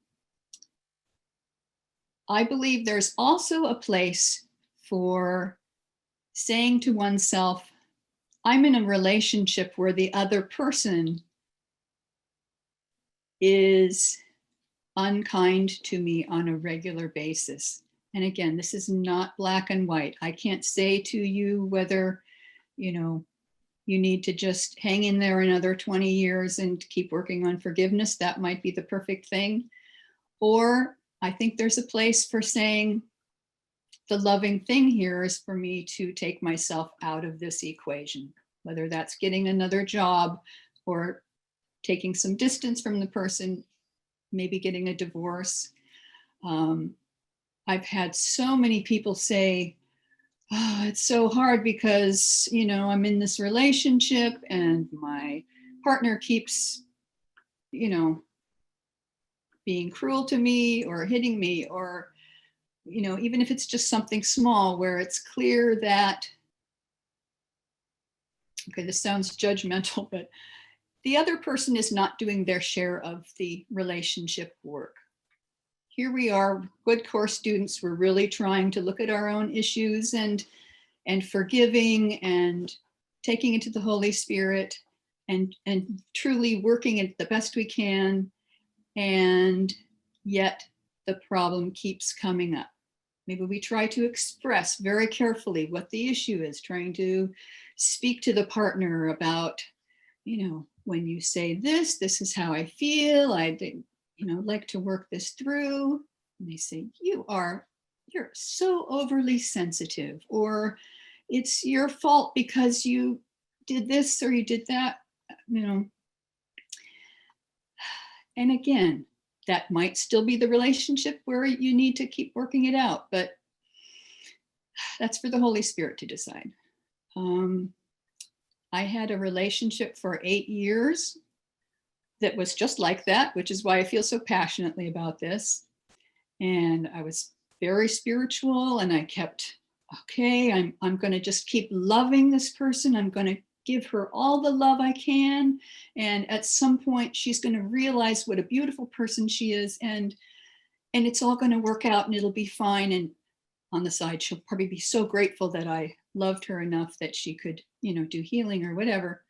I believe there's also a place for saying to oneself, I'm in a relationship where the other person is unkind to me on a regular basis. And again, this is not black and white. I can't say to you whether, you need to just hang in there another 20 years and keep working on forgiveness. That might be the perfect thing. Or I think there's a place for saying, the loving thing here is for me to take myself out of this equation, whether that's getting another job or taking some distance from the person, maybe getting a divorce. I've had so many people say, oh, it's so hard because, you know, I'm in this relationship and my partner keeps, you know, being cruel to me or hitting me, or, you know, even if it's just something small where it's clear that, okay, this sounds judgmental, but the other person is not doing their share of the relationship work. Here we are, good course students, we're really trying to look at our own issues and forgiving and taking it to the Holy Spirit and truly working it the best we can. And yet the problem keeps coming up. Maybe we try to express very carefully what the issue is, trying to speak to the partner about, you know, when you say this, this is how I feel. I'd, you know, like to work this through. And they say, you're so overly sensitive, or it's your fault because you did this or you did that, you know. And again, that might still be the relationship where you need to keep working it out, but that's for the Holy Spirit to decide. I had a relationship for 8 years that was just like that, which is why I feel so passionately about this. And I was very spiritual, and I kept, okay, I'm going to just keep loving this person. I'm going to give her all the love I can. And at some point, she's going to realize what a beautiful person she is. And it's all going to work out and it'll be fine. And on the side, she'll probably be so grateful that I loved her enough that she could, you know, do healing or whatever.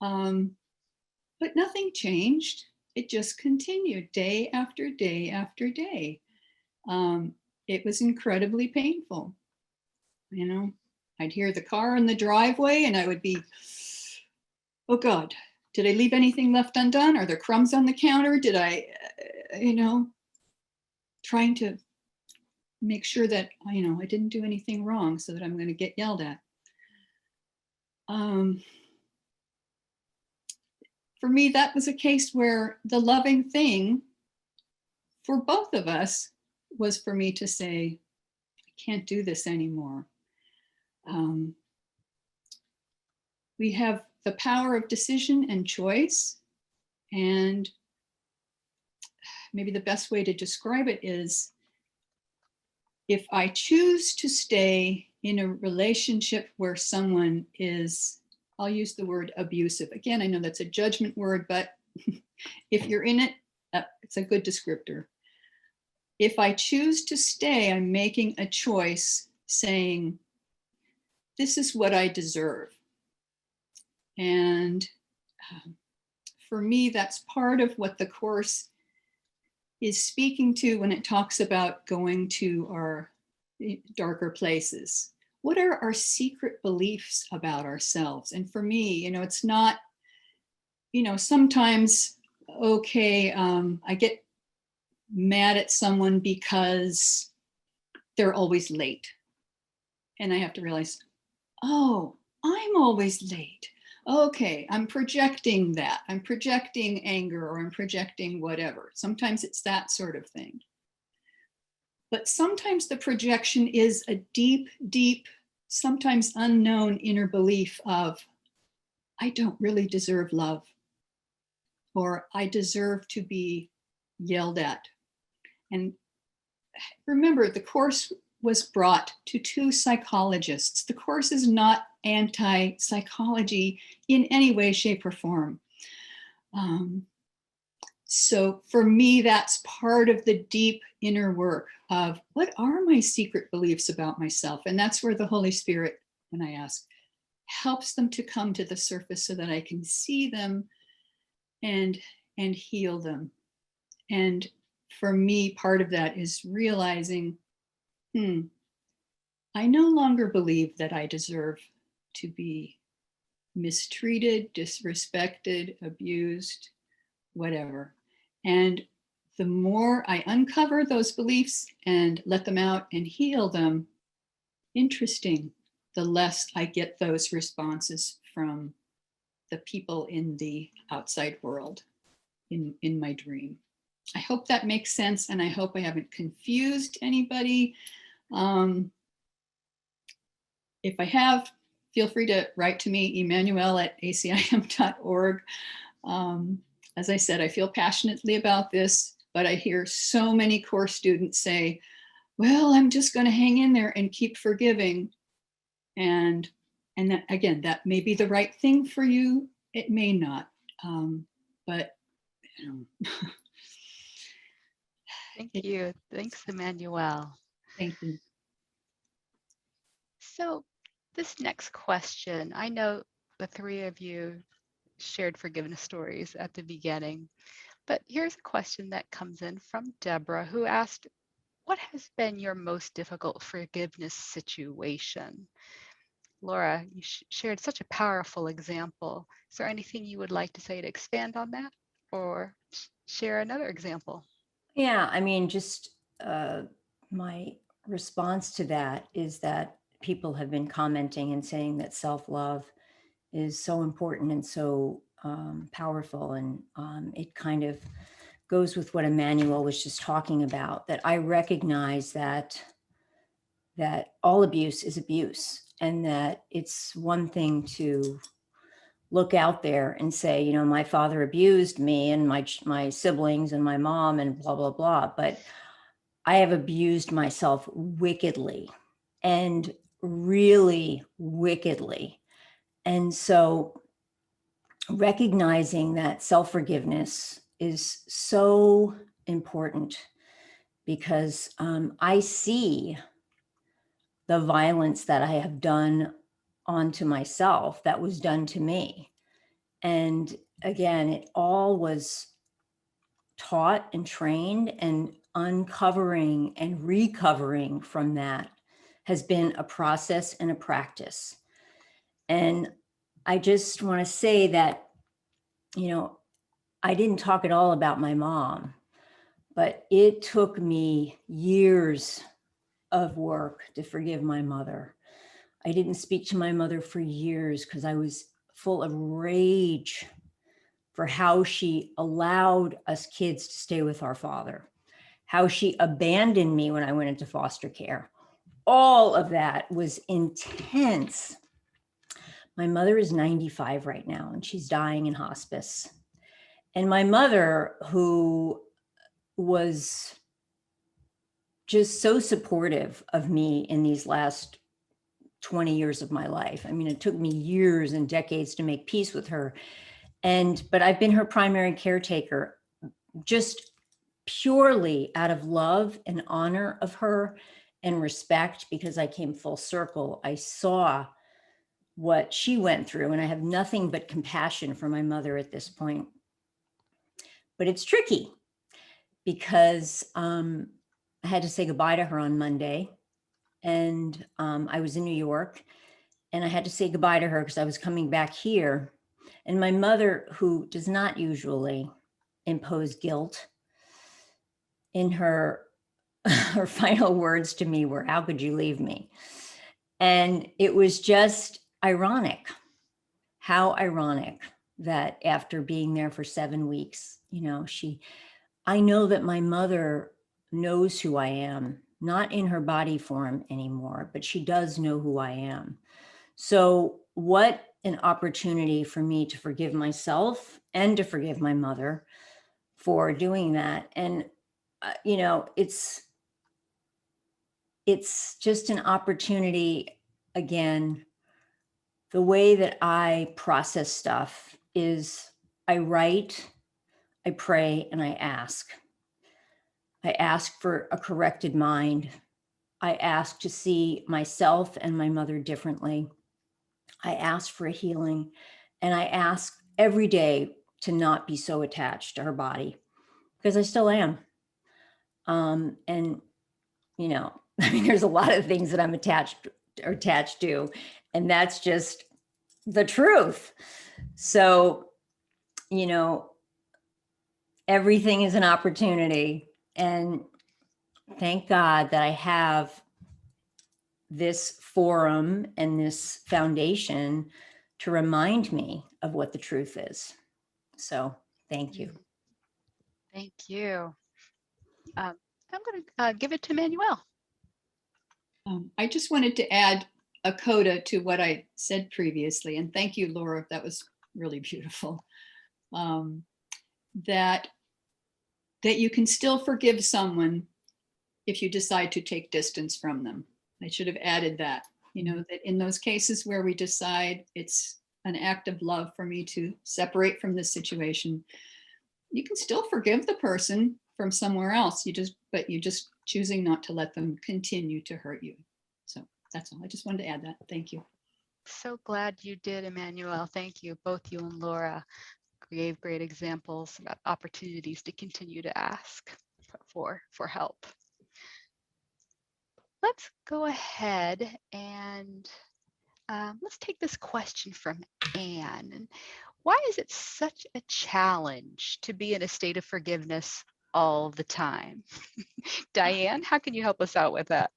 But nothing changed. It just continued day after day after day. It was incredibly painful. You know, I'd hear the car in the driveway and I would be, oh God, did I leave anything left undone? Are there crumbs on the counter? Did I, you know, trying to make sure that, you know, I didn't do anything wrong so that I'm going to get yelled at. For me, that was a case where the loving thing for both of us was for me to say, I can't do this anymore. We have the power of decision and choice. And maybe the best way to describe it is, if I choose to stay in a relationship where someone is, I'll use the word abusive. Again, I know that's a judgment word, but if you're in it, it's a good descriptor. If I choose to stay, I'm making a choice saying, this is what I deserve. And for me, that's part of what the Course is speaking to when it talks about going to our darker places. What are our secret beliefs about ourselves? And for me, you know, it's not, you know, sometimes, okay, I get mad at someone because they're always late. And I have to realize, oh, I'm always late. Okay, I'm projecting that. I'm projecting anger, or I'm projecting whatever. Sometimes it's that sort of thing. But sometimes the projection is a deep, deep, sometimes unknown inner belief of, I don't really deserve love, or I deserve to be yelled at. And remember, the Course was brought to 2 psychologists. The Course is not anti-psychology in any way, shape, or form. So for me, that's part of the deep inner work of, what are my secret beliefs about myself? And that's where the Holy Spirit, when I ask, helps them to come to the surface so that I can see them and heal them. And for me, part of that is realizing, I no longer believe that I deserve to be mistreated, disrespected, abused, whatever. And the more I uncover those beliefs and let them out and heal them, interesting, the less I get those responses from the people in the outside world, in my dream. I hope that makes sense, and I hope I haven't confused anybody. if I have, feel free to write to me, Emmanuelle at acim.org. As I said, I feel passionately about this, but I hear so many course students say, well, I'm just going to hang in there and keep forgiving. And that, again, that may be the right thing for you. It may not. But you know. Thank you. Thanks, Emmanuelle. Thank you. So this next question, I know the three of you shared forgiveness stories at the beginning, but here's a question that comes in from Deborah, who asked, what has been your most difficult forgiveness situation? Laura, you shared such a powerful example. Is there anything you would like to say to expand on that, or share another example? Yeah, I mean, just my response to that is that people have been commenting and saying that self-love is so important and so powerful. And it kind of goes with what Emmanuelle was just talking about, that I recognize that all abuse is abuse, and that it's one thing to look out there and say, you know, my father abused me and my siblings and my mom and blah, blah, blah. But I have abused myself wickedly, and really wickedly. And so recognizing that self-forgiveness is so important, because I see the violence that I have done onto myself that was done to me. And again, it all was taught and trained, and uncovering and recovering from that has been a process and a practice. And I just want to say that, you know, I didn't talk at all about my mom, but it took me years of work to forgive my mother. I didn't speak to my mother for years because I was full of rage for how she allowed us kids to stay with our father, how she abandoned me when I went into foster care. All of that was intense. My mother is 95 right now, and she's dying in hospice. And my mother, who was just so supportive of me in these last 20 years of my life. I mean, it took me years and decades to make peace with her. But I've been her primary caretaker, just purely out of love and honor of her and respect, because I came full circle. I saw what she went through, and I have nothing but compassion for my mother at this point. But it's tricky because I had to say goodbye to her on Monday, and I was in New York, and I had to say goodbye to her because I was coming back here. And my mother, who does not usually impose guilt, in her final words to me were, "How could you leave me?" And it was just ironic, how ironic that after being there for 7 weeks, you know, I know that my mother knows who I am, not in her body form anymore, but she does know who I am. So what an opportunity for me to forgive myself and to forgive my mother for doing that. And, you know, it's just an opportunity. Again, the way that I process stuff is I write, I pray, and I ask. I ask for a corrected mind. I ask to see myself and my mother differently. I ask for a healing, and I ask every day to not be so attached to her body, because I still am. And, you know, I mean, there's a lot of things that I'm attached to, and that's just the truth. So, you know, everything is an opportunity, and thank God that I have this forum and this foundation to remind me of what the truth is. So thank you. Thank you. I'm going to give it to Emmanuelle. I just wanted to add, a coda to what I said previously, and thank you, Laura, that was really beautiful. That you can still forgive someone if you decide to take distance from them. I should have added that, that in those cases where we decide it's an act of love for me to separate from this situation, you can still forgive the person from somewhere else. But you're just choosing not to let them continue to hurt you. So that's all. I just wanted to add that. Thank you. So glad you did, Emmanuelle. Thank you. Both you and Laura gave great examples about opportunities to continue to ask for help. Let's go ahead and let's take this question from Anne. Why is it such a challenge to be in a state of forgiveness all the time? Diane, how can you help us out with that?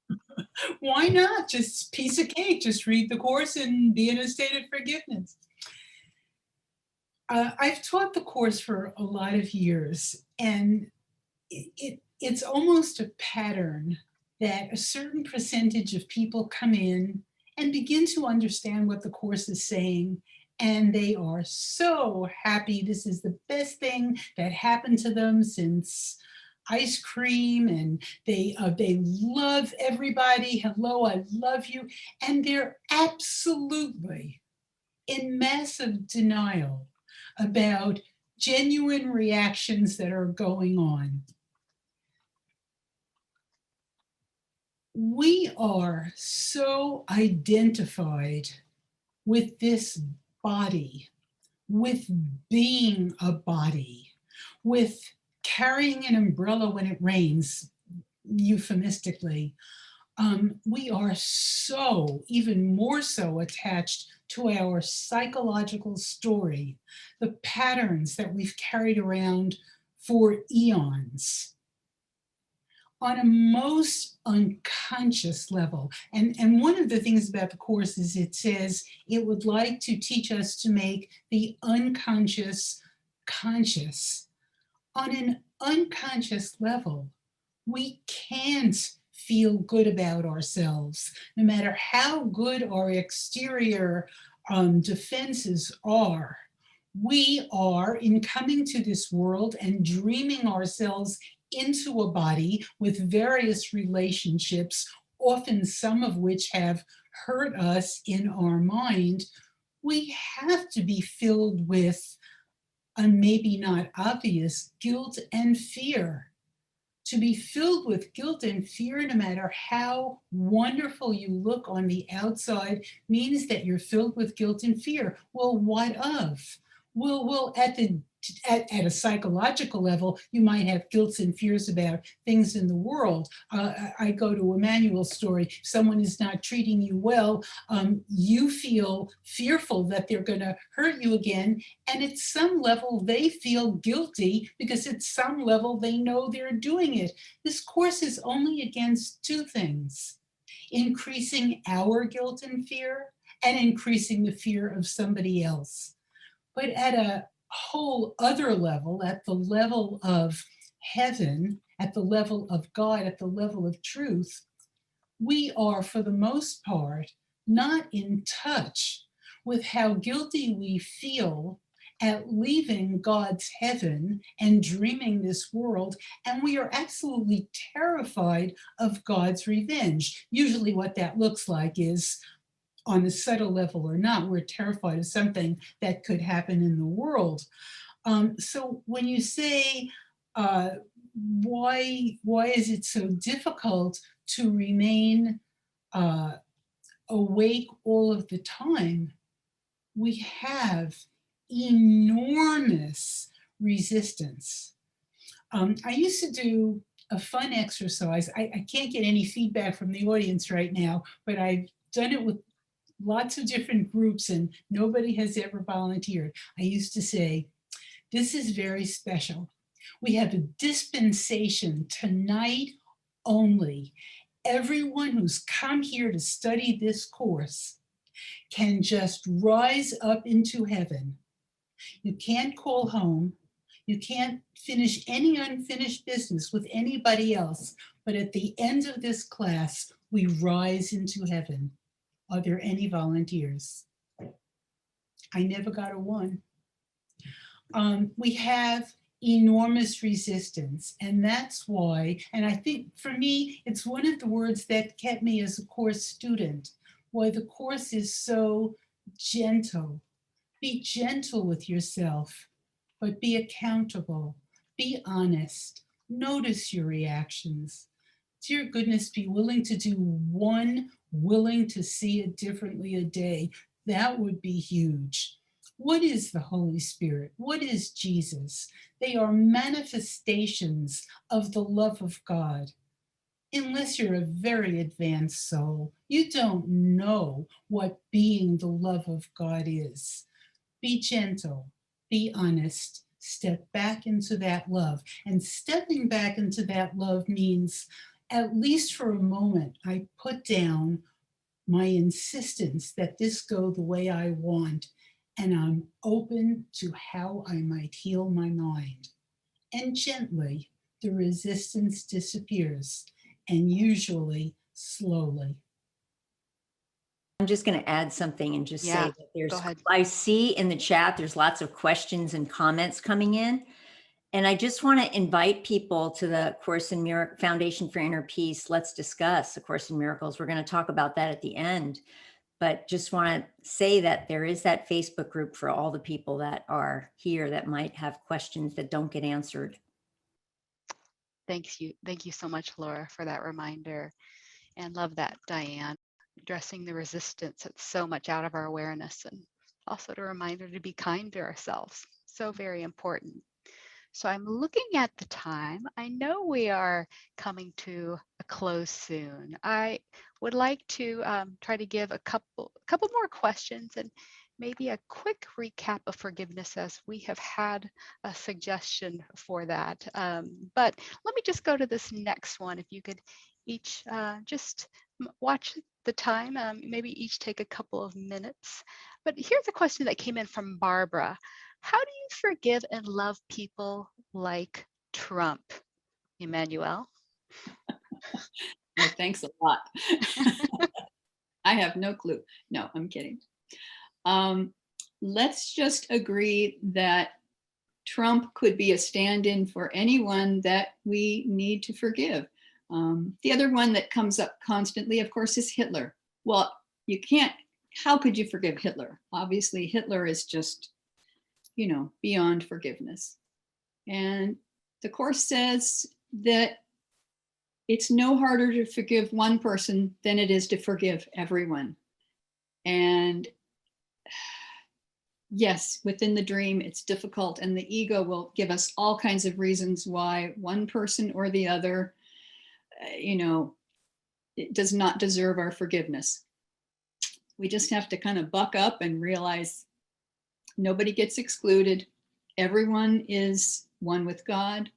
Why not? Just piece of cake. Just read the course and be in a state of forgiveness. I've taught the course for a lot of years, and it's almost a pattern that a certain percentage of people come in and begin to understand what the course is saying, and they are so happy. This is the best thing that happened to them since ice cream, and they love everybody. Hello, I love you. And they're absolutely in massive denial about genuine reactions that are going on. We are so identified with this body, with being a body, with carrying an umbrella when it rains, euphemistically. We are so, even more so, attached to our psychological story, the patterns that we've carried around for eons, on a most unconscious level. And one of the things about the course is it says it would like to teach us to make the unconscious conscious. On an unconscious level, we can't feel good about ourselves, no matter how good our exterior defenses are. We are, in coming to this world and dreaming ourselves into a body with various relationships, often some of which have hurt us in our mind, we have to be filled with a maybe not obvious guilt and fear. To be filled with guilt and fear, no matter how wonderful you look on the outside, means that you're filled with guilt and fear. Well, what of? Well, at a psychological level, you might have guilt and fears about things in the world. I go to Emmanuelle's story. If someone is not treating you well, you feel fearful that they're going to hurt you again. And at some level, they feel guilty because at some level, they know they're doing it. This course is only against two things: increasing our guilt and fear and increasing the fear of somebody else. But at a whole other level, at the level of heaven, at the level of God, at the level of truth, we are, for the most part, not in touch with how guilty we feel at leaving God's heaven and dreaming this world, and we are absolutely terrified of God's revenge. Usually what that looks like is, on a subtle level or not, we're terrified of something that could happen in the world. So when you say, why is it so difficult to remain awake all of the time? We have enormous resistance. I used to do a fun exercise. I can't get any feedback from the audience right now, but I've done it with lots of different groups and nobody has ever volunteered. I used to say, this is very special. We have a dispensation tonight only. Everyone who's come here to study this course can just rise up into heaven. You can't call home. You can't finish any unfinished business with anybody else. But at the end of this class, we rise into heaven. Are there any volunteers? I never got a one. We have enormous resistance, and that's why, and I think for me, it's one of the words that kept me as a course student, why the course is so gentle. Be gentle with yourself, but be accountable, be honest, notice your reactions. Dear goodness, be willing to do one, willing to see it differently a day. That would be huge. What is the Holy Spirit? What is Jesus? They are manifestations of the love of God. Unless you're a very advanced soul, you don't know what being the love of God is. Be gentle, be honest, step back into that love. And stepping back into that love means, at least for a moment, I put down my insistence that this go the way I want, and I'm open to how I might heal my mind. And gently, the resistance disappears, and usually slowly. I'm just going to add something and just Yeah, say that there's, go ahead. I see in the chat, there's lots of questions and comments coming in. And I just want to invite people to the Course in Miracles Foundation for Inner Peace. Let's discuss A Course in Miracles. We're going to talk about that at the end. But just want to say that there is that Facebook group for all the people that are here that might have questions that don't get answered. Thank you so much, Laura, for that reminder. And love that, Diane. Addressing the resistance, it's so much out of our awareness, and also a reminder to be kind to ourselves. So very important. So I'm looking at the time. I know we are coming to a close soon. I would like to try to give a couple more questions and maybe a quick recap of forgiveness, as we have had a suggestion for that. But let me just go to this next one. If you could each just watch the time, maybe each take a couple of minutes. But here's a question that came in from Barbara. How do you forgive and love people like Trump, Emmanuelle? Well, thanks a lot. I have no clue. No, I'm kidding. Let's just agree that Trump could be a stand-in for anyone that we need to forgive. The other one that comes up constantly, of course, is Hitler. Well, you can't, how could you forgive Hitler? Obviously, Hitler is just, beyond forgiveness. And the Course says that it's no harder to forgive one person than it is to forgive everyone. And yes, within the dream, it's difficult, and the ego will give us all kinds of reasons why one person or the other, it does not deserve our forgiveness. We just have to kind of buck up and realize nobody gets excluded. Everyone is one with God.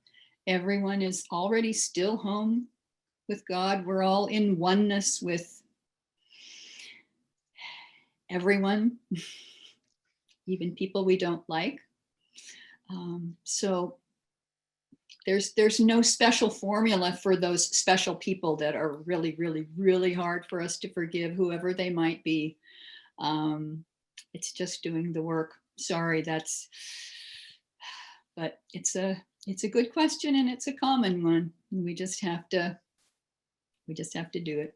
Everyone is already still home with God. We're all in oneness with everyone, even people we don't like. So there's no special formula for those special people that are really, really, really hard for us to forgive, whoever they might be. It's just doing the work. Sorry, but it's a good question, and it's a common one. We just have to do it.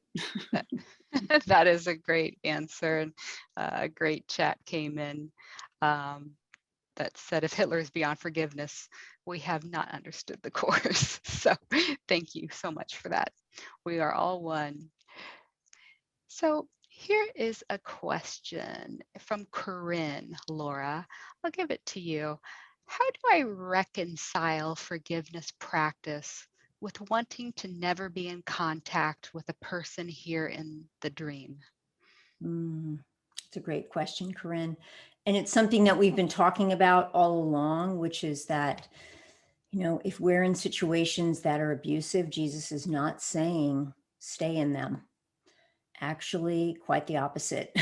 That is a great answer, and a great chat came in that said, if Hitler is beyond forgiveness, we have not understood the Course. So thank you so much for that. We are all one. So here is a question from Corinne. Laura, I'll give it to you. How do I reconcile forgiveness practice with wanting to never be in contact with a person here in the dream? It's a great question, Corinne. And it's something that we've been talking about all along, which is that, if we're in situations that are abusive, Jesus is not saying stay in them. Actually, quite the opposite.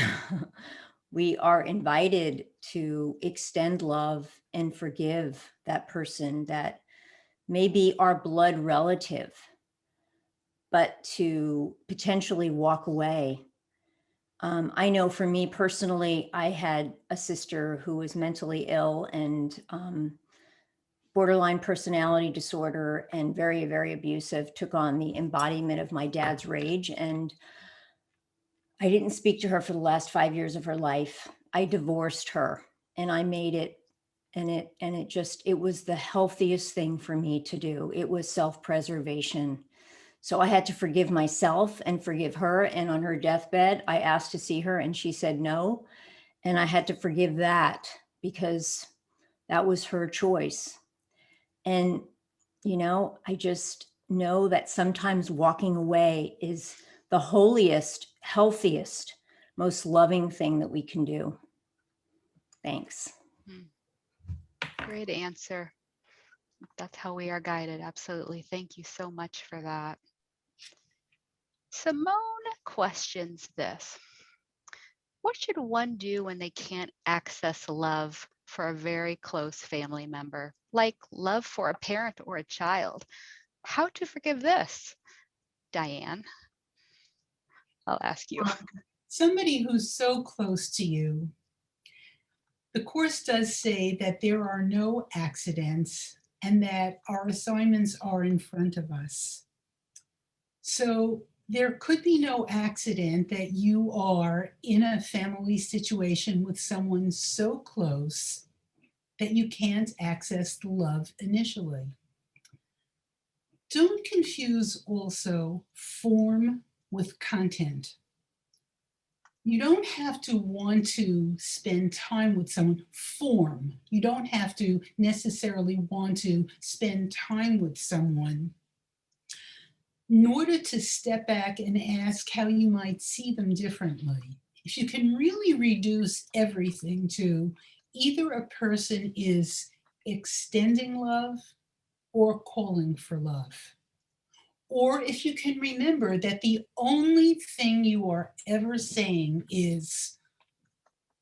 We are invited to extend love and forgive that person that may be our blood relative, but to potentially walk away I know for me personally, I had a sister who was mentally ill and borderline personality disorder and very, very abusive, took on the embodiment of my dad's rage. And I didn't speak to her for the last 5 years of her life. I divorced her and I made it, and it was the healthiest thing for me to do. It was self-preservation. So I had to forgive myself and forgive her. And on her deathbed, I asked to see her and she said no. And I had to forgive that because that was her choice. And, I just know that sometimes walking away is the holiest, healthiest, most loving thing that we can do. Thanks. Great answer. That's how we are guided. Absolutely. Thank you so much for that. Simone questions this. What should one do when they can't access love for a very close family member, like love for a parent or a child? How to forgive this? Diane, I'll ask you. Somebody who's so close to you. The Course does say that there are no accidents and that our assignments are in front of us. So there could be no accident that you are in a family situation with someone so close that you can't access the love initially. Don't confuse also form with content. You don't have to want to spend time with someone. Form. You don't have to necessarily want to spend time with someone in order to step back and ask how you might see them differently. If you can really reduce everything to either a person is extending love or calling for love. Or if you can remember that the only thing you are ever saying is,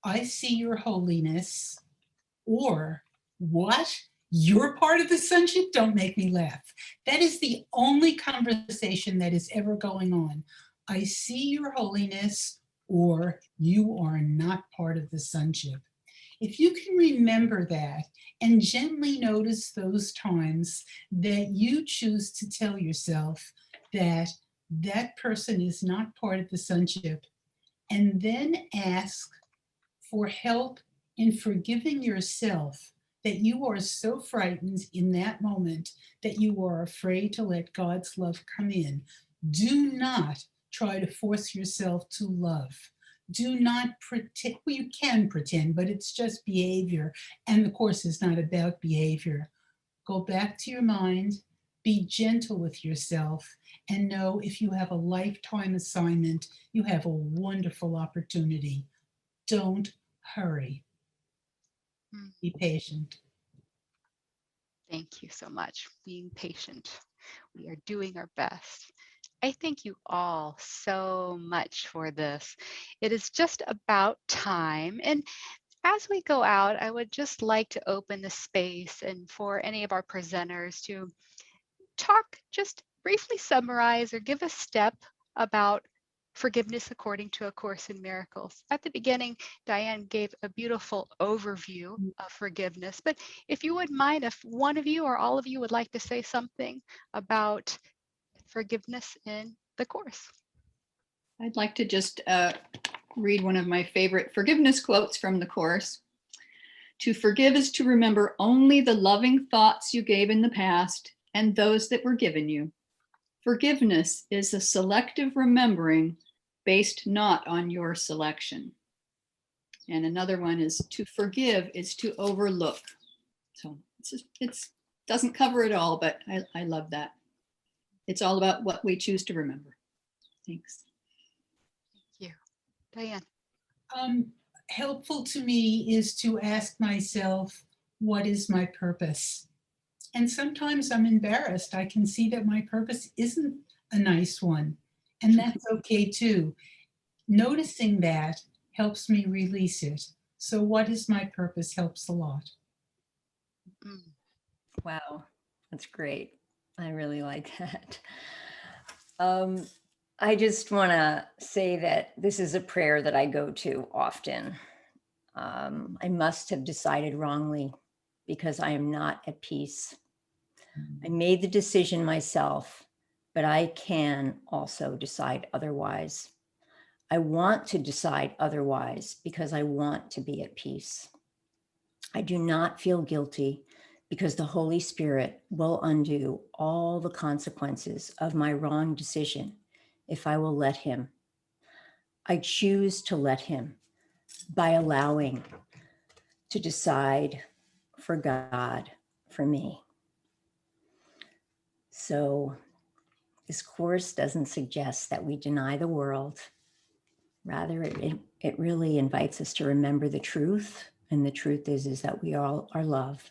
I see your holiness, or what? You're part of the sonship? Don't make me laugh. That is the only conversation that is ever going on. I see your holiness, or you are not part of the sonship. If you can remember that and gently notice those times that you choose to tell yourself that that person is not part of the sonship, and then ask for help in forgiving yourself that you are so frightened in that moment that you are afraid to let God's love come in. Do not try to force yourself to love. Do not pretend. Well, you can pretend, but it's just behavior. And the Course is not about behavior. Go back to your mind, be gentle with yourself, and know if you have a lifetime assignment, you have a wonderful opportunity. Don't hurry. Be patient. Thank you so much. Being patient. We are doing our best. I thank you all so much for this. It is just about time. And as we go out, I would just like to open the space and for any of our presenters to talk, just briefly summarize or give a step about forgiveness according to A Course in Miracles. At the beginning, Diane gave a beautiful overview of forgiveness, but if you wouldn't mind, if one of you or all of you would like to say something about forgiveness in the Course. I'd like to just read one of my favorite forgiveness quotes from the Course. To forgive is to remember only the loving thoughts you gave in the past and those that were given you. Forgiveness is a selective remembering based not on your selection. And another one is to forgive is to overlook. So it doesn't cover it all, but I love that. It's all about what we choose to remember. Thanks. Thank you. Diane. Helpful to me is to ask myself, what is my purpose? And sometimes I'm embarrassed. I can see that my purpose isn't a nice one, and that's okay too. Noticing that helps me release it. So what is my purpose helps a lot. Wow, that's great. I really like that. I just want to say that this is a prayer that I go to often. I must have decided wrongly because I am not at peace. I made the decision myself, but I can also decide otherwise. I want to decide otherwise because I want to be at peace. I do not feel guilty because the Holy Spirit will undo all the consequences of my wrong decision if I will let Him. I choose to let Him by allowing to decide for God, for me. So this course doesn't suggest that we deny the world. Rather, it really invites us to remember the truth. And the truth is that we all are love.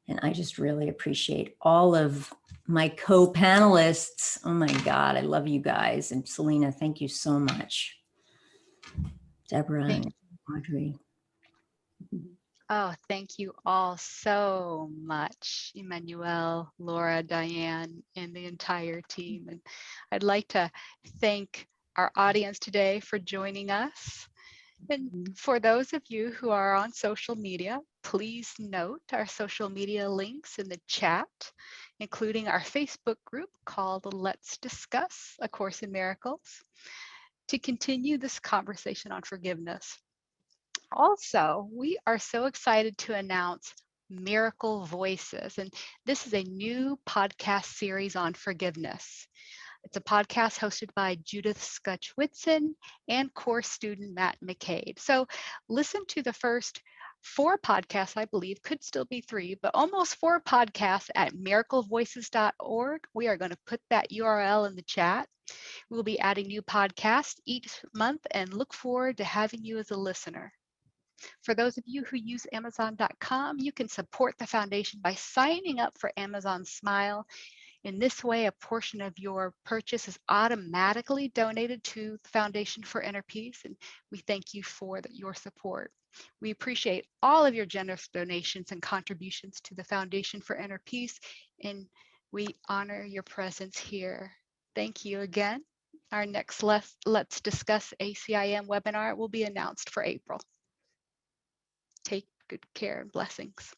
And I just really appreciate all of my co-panelists. Oh my God, I love you guys. And Selena, thank you so much. Deborah Thank and Audrey. Oh, thank you all so much, Emmanuelle, Laura, Diane, and the entire team. And I'd like to thank our audience today for joining us. And for those of you who are on social media, please note our social media links in the chat, including our Facebook group called Let's Discuss A Course in Miracles, to continue this conversation on forgiveness. Also, we are so excited to announce Miracle Voices, and this is a new podcast series on forgiveness. It's a podcast hosted by Judith Scutch-Whitson and course student Matt McCabe. So listen to the first 4 podcasts, I believe, could still be 3, but almost 4 podcasts at miraclevoices.org. We are going to put that URL in the chat. We'll be adding new podcasts each month and look forward to having you as a listener. For those of you who use Amazon.com, you can support the foundation by signing up for Amazon Smile. In this way, a portion of your purchase is automatically donated to the Foundation for Inner Peace, and we thank you for your support. We appreciate all of your generous donations and contributions to the Foundation for Inner Peace, and we honor your presence here. Thank you again. Our next Let's Discuss ACIM webinar will be announced for April. Take good care and blessings.